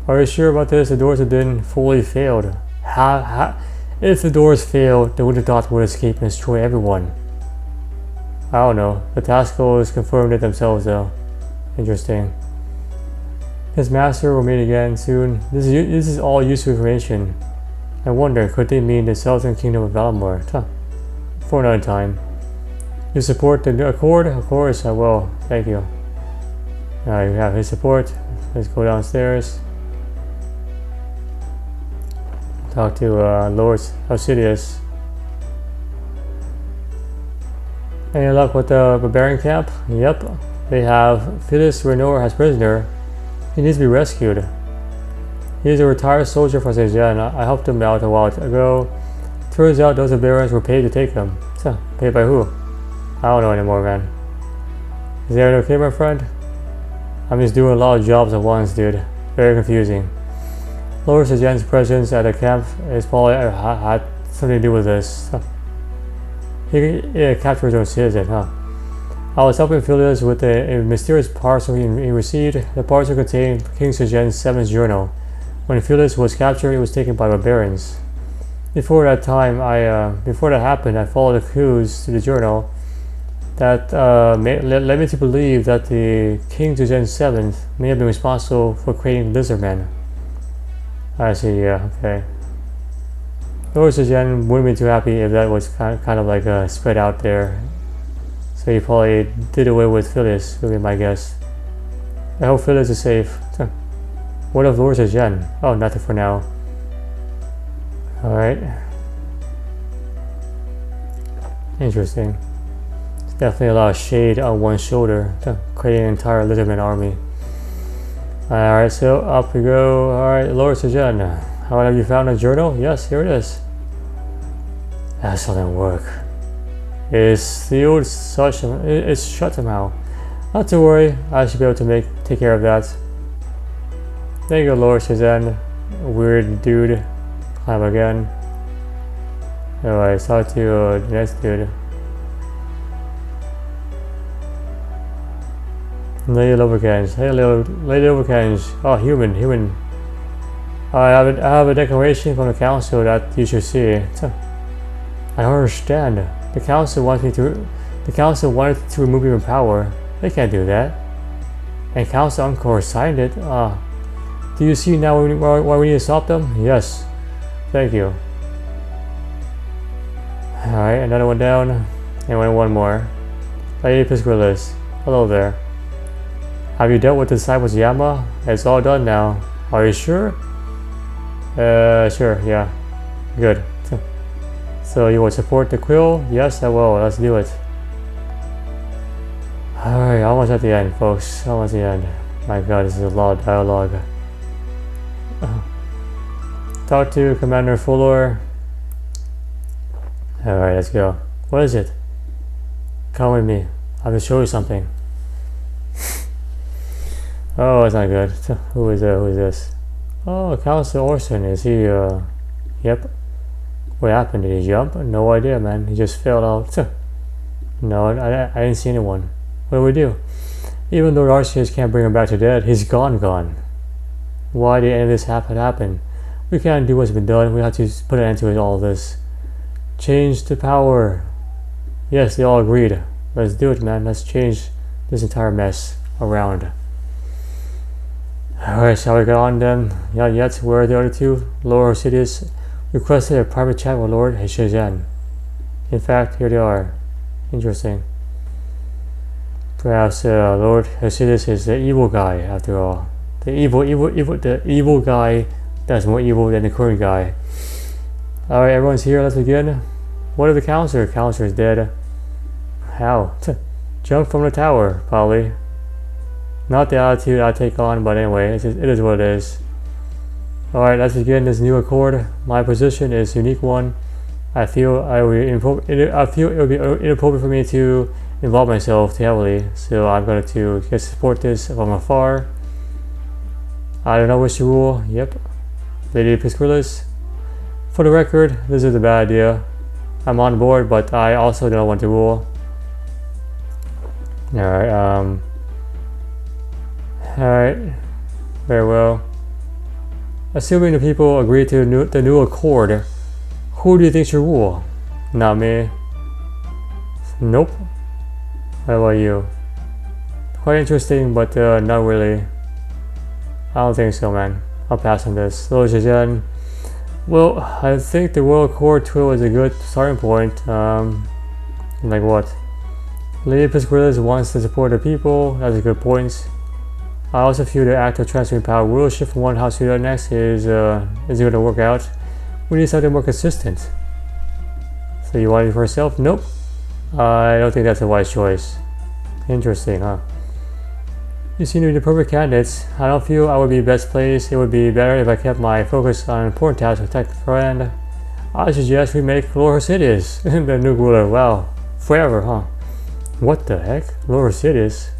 Are you sure about this? The doors within fully failed. If the doors failed, the Winter Dot would escape and destroy everyone. I don't know. The Tascos confirmed it themselves though. Interesting. His master will meet again soon. This is all useful information. I wonder, could they mean the Southern Kingdom of Valamor? Huh. For another time. You support the Accord? Of course I will. Thank you. You have his support. Let's go downstairs. Talk to Lord Alcidius. Any luck with the barbarian camp? Yep. They have Phyllis Renor as prisoner. He needs to be rescued. He is a retired soldier from Zhejiang. I helped him out a while ago. Turns out those barbarians were paid to take him. So, paid by who? I don't know anymore, man. Is everything okay, my friend? I'm just doing a lot of jobs at once, dude. Very confusing. Lord Zhejiang's presence at the camp is probably had something to do with this. Huh. He captured his own citizen, huh? I was helping Phileas with a mysterious parcel he received. The parcel contained King Zhejiang VII's journal. When Phileas was captured, it was taken by barbarians. Before that happened, I followed the clues to the journal that led me to believe that the King Zhejiang VII may have been responsible for creating Lizardmen. I see, yeah, okay. Lord Zhejiang wouldn't be too happy if that was kind of like spread out there. So he probably did away with Phyllis, would be my guess. I hope Phyllis is safe. What of Lord Zhejiang? Oh, nothing for now. Alright. Interesting. There's definitely a lot of shade on one shoulder, creating an entire Lizardman army. Alright, so up we go. Alright, Lord Zhejiang. How have you found a journal? Yes, here it is. Excellent work. It's sealed, it's shut somehow. Not to worry, I should be able to take care of that. There you go, Lord Zhejiang. Weird dude. Climb again. Alright, talk to the next dude. Lady Overcange. Hey, Lady Overcange. Oh, human. I have a declaration from the council that you should see. I don't understand. The council wanted to remove your power. They can't do that. And Council Encore signed it. Do you see now why we need to stop them? Yes. Thank you. Alright, another one down. And one more. Lady Pisquillis. Hello there. Have you dealt with the disciples Yama? It's all done now. Are you sure? Sure, yeah. Good. So you will support the quill? Yes, I will. Let's do it. Alright, almost at the end, folks. Almost the end. My god, this is a lot of dialogue. Talk to Commander Fuller. Alright, let's go. What is it? Come with me. I will show you something. Oh, it's not good. Who is this? Oh, Council Orson. Is he, Yep. What happened? Did he jump? No idea, man. He just fell out. No, I didn't see anyone. What do we do? Even though Arceus can't bring him back to dead, he's gone. Why did any of this happen? We can't do what's been done. We have to put an end to all of this. Change the power. Yes, they all agreed. Let's do it, man. Let's change this entire mess around. Alright, shall we get on then? Not yet. Where are the other two? Lord Sidious requested a private chat with Lord Shizen. In fact, here they are. Interesting. Perhaps Lord Sidious is the evil guy after all. The evil guy that's more evil than the current guy. Alright, everyone's here. Let's begin. What of the counselor? Counselor is dead. How? Jump from the tower, probably. Not the attitude I take on, but anyway, it is what it is. Alright, let's begin this new accord. My position is a unique one. I feel it would be inappropriate for me to involve myself too heavily, so I'm going to just support this from afar. I don't know which to rule. Yep. Lady Pisquillis. For the record, this is a bad idea. I'm on board, but I also don't want to rule. Alright, Alright. Very well. Assuming the people agree to the new accord, who do you think should rule? Not me. Nope. What about you? Quite interesting, but not really. I don't think so, man. I'll pass on this. Lord Shizen. Well, I think the World Accord Twill is a good starting point. Like what? Lady Pisquillis wants to support the people. That's a good point. I also feel the act of transferring power will shift from one house to the next is going to work out. We need something more consistent. So you want it for yourself? Nope. I don't think that's a wise choice. Interesting, huh? You seem to be the perfect candidates. I don't feel I would be best placed. It would be better if I kept my focus on important tasks with technical end. I suggest we make Lord Sidious the new ruler. Wow. Forever, huh? What the heck? Lord Sidious?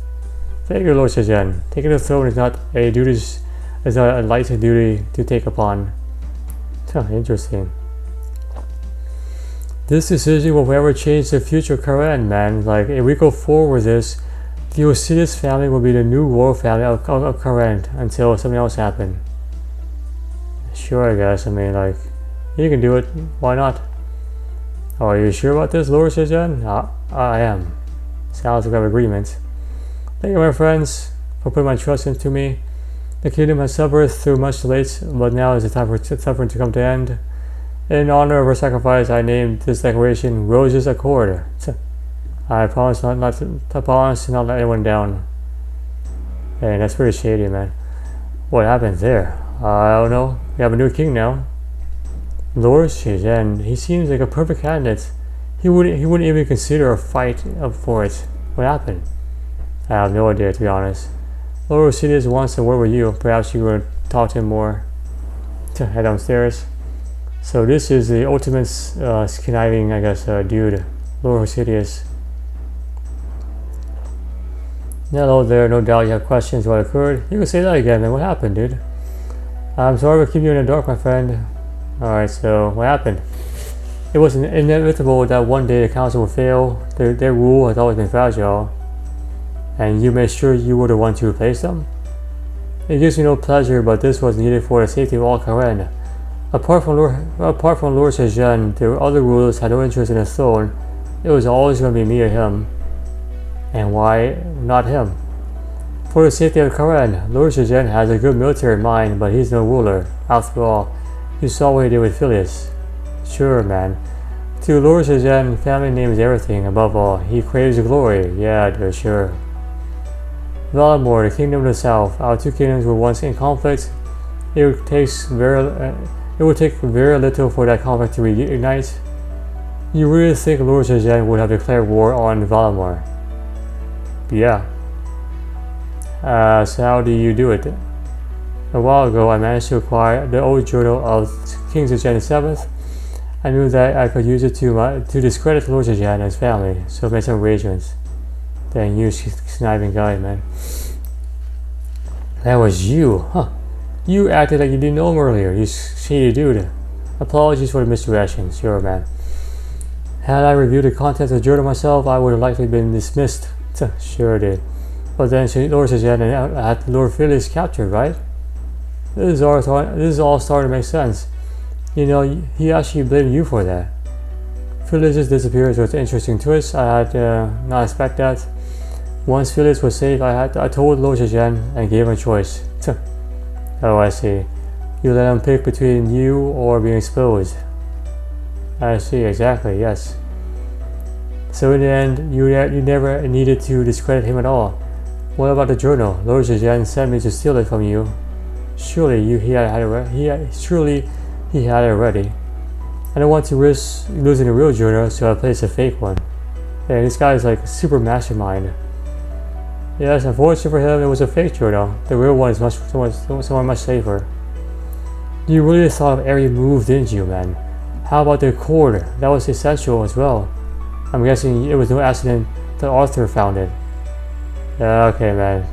Thank you, Lord Shizen. Taking the throne is not a light duty to take upon. Huh, interesting. This decision will forever change the future of Karen, man. Like, if we go forward with this, the Sidious family will be the new royal family of Karen until something else happens. Sure, I guess. I mean, like, you can do it. Why not? Oh, are you sure about this, Lord Shizen? I am. Sounds like we have agreement. Thank you, my friends, for putting my trust into me. The kingdom has suffered through much delays, but now is the time for suffering to come to an end. In honor of our sacrifice, I named this declaration Rose's Accord. I promise not to let anyone down. Hey, that's pretty shady, man. What happened there? I don't know. We have a new king now. Lord Shizen, he seems like a perfect candidate. He wouldn't even consider a fight for it. What happened? I have no idea, to be honest. Lord Sidious wants to work with you. Perhaps you would talk to him more. To head downstairs. So this is the ultimate conniving, I guess, dude. Lord Sidious. Hello there. No doubt you have questions what occurred. You can say that again, man. What happened, dude? I'm sorry to keep you in the dark, my friend. Alright, so what happened? It was inevitable that one day the council would fail. Their rule has always been fragile. And you made sure you were the one to replace them? It gives me no pleasure, but this was needed for the safety of all Karen. Apart from Lord Sejan, the other rulers had no interest in the throne. It was always going to be me or him. And why not him? For the safety of Karen, Lord Sejan has a good military mind, but he's no ruler. After all, you saw what he did with Phileas. Sure, man. To Lord Sejan, family name is everything. Above all, he craves glory. Yeah, dude, sure. Valamor, the kingdom of the south. Our two kingdoms were once in conflict. It would take very little for that conflict to reignite. You really think Lord Sejan would have declared war on Valamor? Yeah. So how do you do it? A while ago, I managed to acquire the old journal of King Sejan VII. I knew that I could use it to discredit Lord Sejan and his family, so I made some arrangements. Dang, you sniping guy, man. That was you, huh? You acted like you didn't know him earlier, you shady dude. Apologies for the misdirection, sure, man. Had I reviewed the contents of the journal myself, I would have likely been dismissed. Sure did. But then Lord Sejan had Lord Phileas captured, right? This is all starting to make sense. You know, he actually blamed you for that. Phileas' disappearance was an interesting twist. I had not expect that. Once Phileas was safe, I told Lord Sejan and gave him a choice. Oh, I see. You let him pick between you or being exposed. I see, exactly, yes. So in the end, you never needed to discredit him at all. What about the journal? Lord Sejan sent me to steal it from you. Surely he had it already. I don't want to risk losing the real journal, so I placed a fake one. And this guy is like a super mastermind. Yes, unfortunately for him, it was a fake journal. The real one is much safer. You really thought of every move, didn't you, man? How about the cord? That was essential as well. I'm guessing it was no accident that Arthur found it. Okay, man.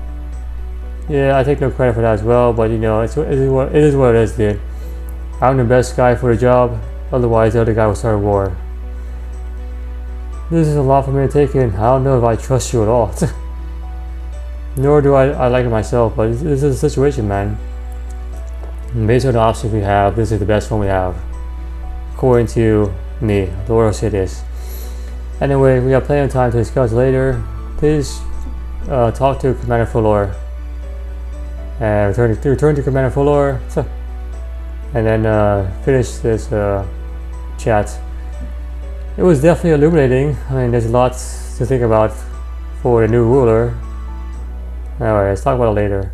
Yeah, I take no credit for that as well, but you know, it is what it is, dude. I'm the best guy for the job, otherwise the other guy will start a war. This is a lot for me to take in. I don't know if I trust you at all. Nor do I like it myself, but this is the situation, man. Based on the options we have, this is the best one we have. According to me, Lord Osiris. Anyway, we have plenty of time to discuss later. Please talk to Commander Fuller. And return to Commander Fuller. And then finish this chat. It was definitely illuminating. I mean, there's a lot to think about for the new ruler. Alright, let's talk about it later.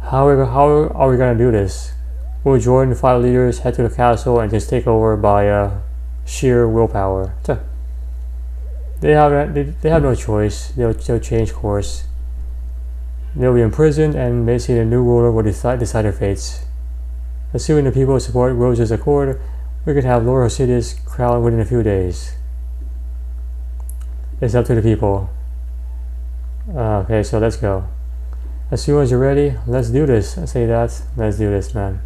How are we gonna do this? We'll join the 5 leaders, head to the castle, and just take over by sheer willpower. They have no choice. They'll change course. They'll be imprisoned, and basically the new ruler will decide their fates. Assuming the people support Rose's accord, we could have Lord Osiris crowned within a few days. It's up to the people. Okay, so let's go. As soon as you're ready, let's do this. I say that. Let's do this, man.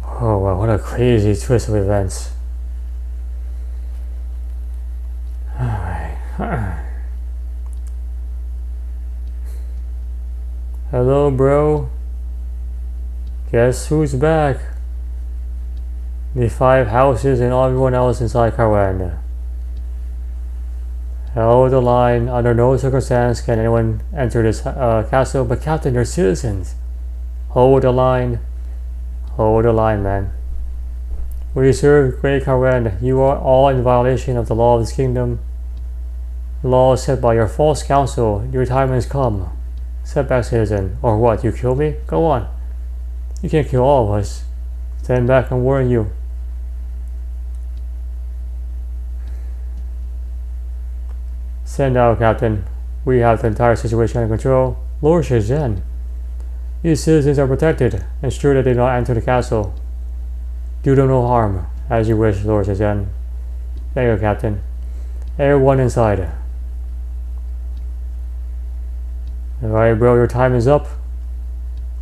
Oh wow, what a crazy twist of events. Alright. Hello, bro. Guess who's back? The 5 houses and everyone else inside Karwanda. Hold the line. Under no circumstance can anyone enter this castle, but Captain, they're citizens. Hold the line. Hold the line, man. We serve Great Karwanda. You are all in violation of the law of this kingdom. Law set by your false council. Your time has come. Setback, citizen. Or what? You kill me? Go on. You can't kill all of us. Stand back and warn you. Stand down, Captain. We have the entire situation under control. Lord Shizhen. These citizens are protected. Ensure that they do not enter the castle. Do them no harm. As you wish, Lord Shizhen. Thank you, Captain. Everyone inside. Alright, bro, your time is up.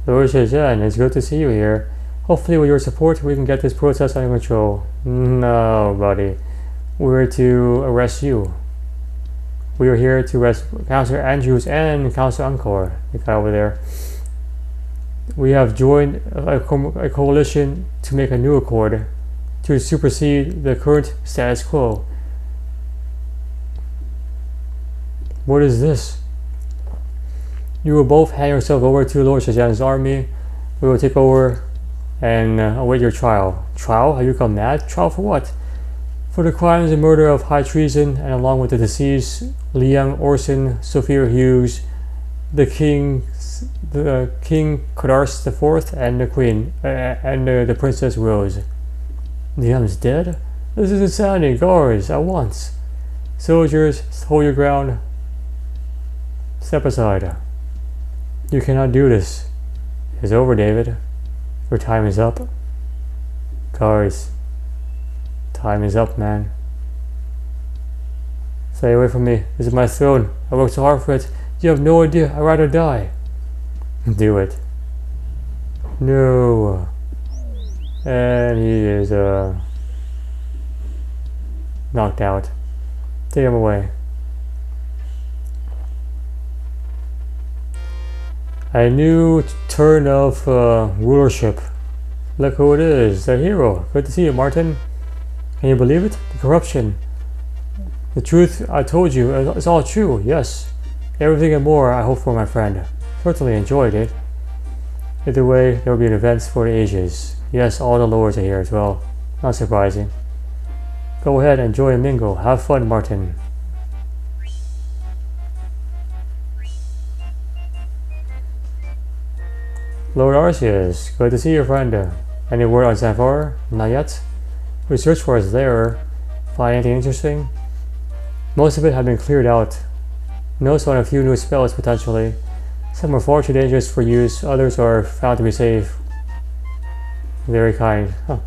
Lord Shizhen, it's good to see you here. Hopefully with your support we can get this protest under control. No, buddy. We're to arrest you. We are here to arrest Counselor Andrews and Counselor Encore, the guy over there. We have joined a coalition to make a new accord to supersede the current status quo. What is this? You will both hand yourself over to Lord Shajan's army. We will take over and await your trial. Trial? Have you gone mad? Trial for what? For the crimes and murder of high treason, and along with the deceased Liang Orson, Sophia Hughes, the King Kadars IV, and the Queen, and the Princess Rose. Liam is dead? This is insanity. Guards, at once. Soldiers, hold your ground. Step aside. You cannot do this. It's over, David. Your time is up. Guards, time is up, man. Stay away from me. This is my throne. I worked so hard for it. You have no idea. I'd rather die. Do it. No. And he is knocked out. Take him away. A new turn of rulership. Look who it is, the hero. Good to see you, Martin. Can you believe it? The corruption. The truth I told you is all true, yes. Everything and more I hope for, my friend. Certainly enjoyed it. Either way, there will be events for the ages. Yes, all the lords are here as well. Not surprising. Go ahead, enjoy and mingle. Have fun, Martin. Lord Arceus, good to see you, friend. Any word on Xamphur? Not yet. We searched for his lair. Find anything interesting? Most of it had been cleared out. Notes on a few new spells, potentially. Some are far too dangerous for use, others are found to be safe. Very kind. Huh.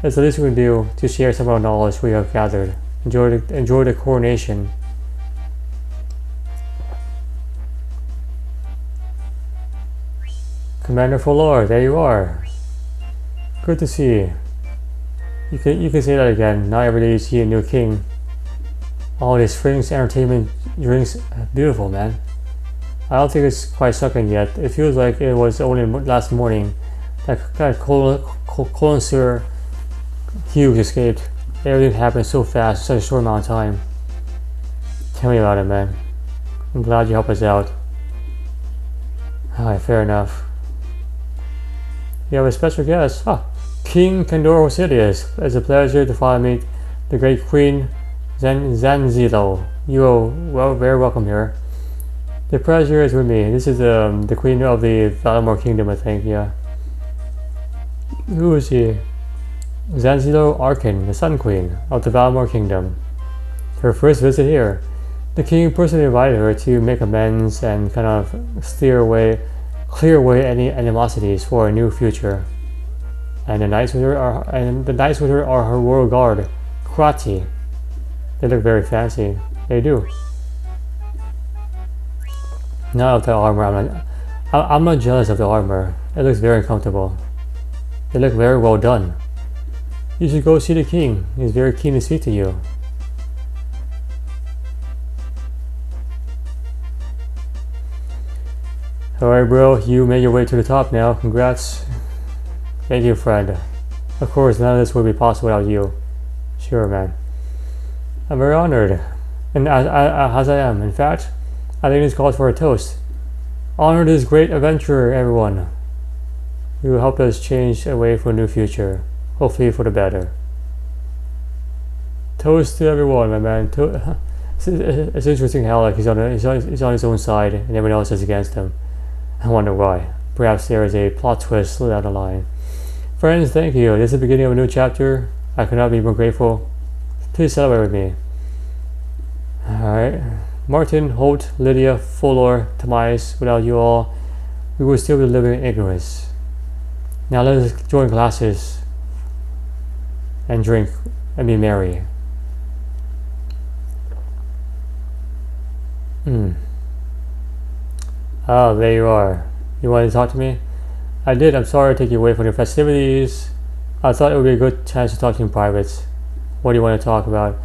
It's the least we can do to share some of our knowledge we have gathered. Enjoy the coronation. Commander Fuller, there you are. Good to see you. You can say that again. Not every day you see a new king. All these drinks, entertainment, drinks, beautiful, man. I don't think it's quite sunken yet. It feels like it was only last morning that Consular Hughes escaped. Everything happened so fast, in such a short amount of time. Tell me about it, man. I'm glad you helped us out. Alright, fair enough. You have a special guest. King Kandor Osidius. It's a pleasure to finally meet the great Queen Zanzilo. You are very welcome here. The pleasure is with me. This is the Queen of the Valamor Kingdom, I think, yeah. Who is she? Zanzilo Arkin, the Sun Queen of the Valamor Kingdom. Her first visit here. The king personally invited her to make amends and kind of clear away any animosities for a new future. And the knights with her are her royal guard, Krati. They look very fancy. They do. Not of the armor. I'm not jealous of the armor. It looks very comfortable. They look very well done. You should go see the king. He's very keen to speak to you. Alright, bro. You made your way to the top now. Congrats. Thank you, friend. Of course, none of this would be possible without you. Sure, man. I'm very honored. And as I am. In fact, I think this calls for a toast. Honor this great adventurer, everyone. You helped us change a way for a new future. Hopefully for the better. Toast to everyone, my man. It's interesting how like he's on his own side and everyone else is against him. I wonder why. Perhaps there is a plot twist down the line. Friends, thank you. This is the beginning of a new chapter. I could not be more grateful. Please celebrate with me. Alright. Martin, Holt, Lydia, Fuller, Tobias, without you all, we would still be living in ignorance. Now let us join glasses and drink and be merry. Oh, there you are. You wanted to talk to me? I did. I'm sorry to take you away from your festivities. I thought it would be a good chance to talk to you in private. What do you want to talk about?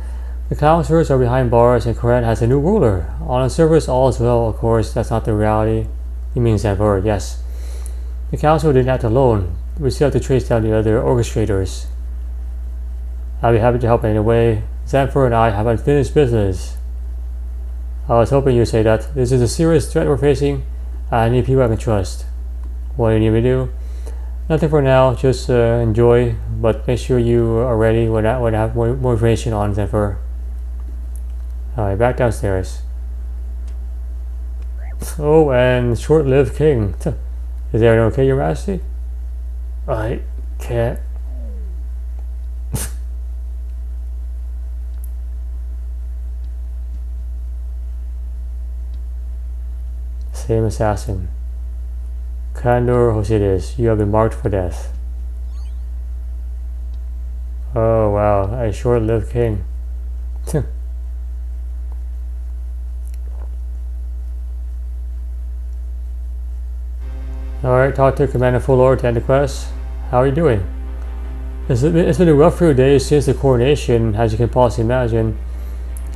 The counselors are behind bars and Koret has a new ruler. On the surface, all is well, of course, that's not the reality. You mean Xamphur, yes. The council didn't act alone. We still have to trace down the other orchestrators. I'll be happy to help in any way. Xamphur and I have unfinished business. I was hoping you'd say that. This is a serious threat we're facing. I need people I can trust. What do you need me to do? Nothing for now, just enjoy, but make sure you are ready when I have more information on Xamphur. Alright, back downstairs. Oh, and short-lived king. Is everything okay, Your Majesty? I can't. Same assassin. Kandor Hosidius, you have been marked for death. Oh wow, a short-lived king. Alright, talk to Commander Fullor to end the quest. How are you doing? It's been a rough few days since the coronation, as you can possibly imagine.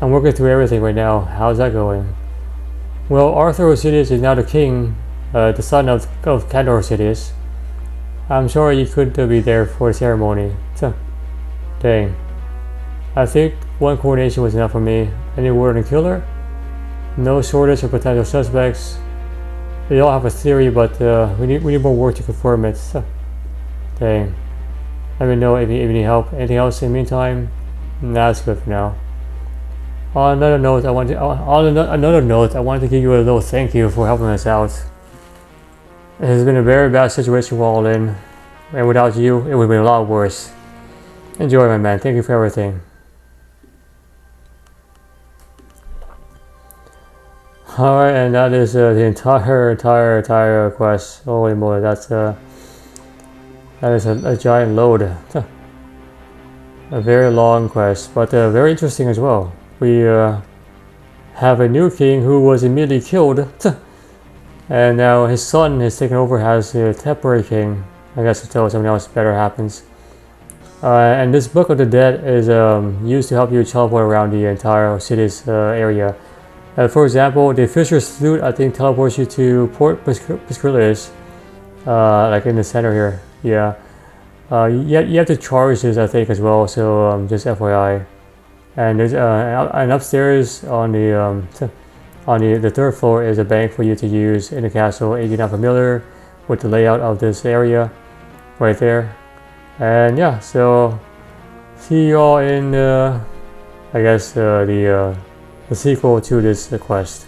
I'm working through everything right now. How's that going? Well, Arthur Hosidius is now the king, the son of Kandor Hosidius. I'm sorry you couldn't be there for the ceremony. Dang. I think one coronation was enough for me. Any word on the killer? No shortage of potential suspects. They all have a theory, but we need more work to confirm it. Dang. Let me know if you need help. Anything else in the meantime? Nah, that's good for now. On another note, I wanted to give you a little thank you for helping us out. It has been a very bad situation we're all in, and without you, it would have been a lot worse. Enjoy, my man. Thank you for everything. Alright, and that is the entire quest. Holy moly, that is a giant load. A very long quest, but very interesting as well. We have a new king who was immediately killed, and now his son is taken over as a temporary king. I guess until something else better happens. And this Book of the Dead is used to help you teleport around the entire city's area. For example, the Fisher's Flute, I think, teleports you to Port Piscrillis, like in the center here. Yeah. You have to charge this, I think, as well, so just FYI. And there's and upstairs on the third floor is a bank for you to use in the castle if you're not familiar with the layout of this area, right there. And yeah, so see you all in I guess the sequel to this quest.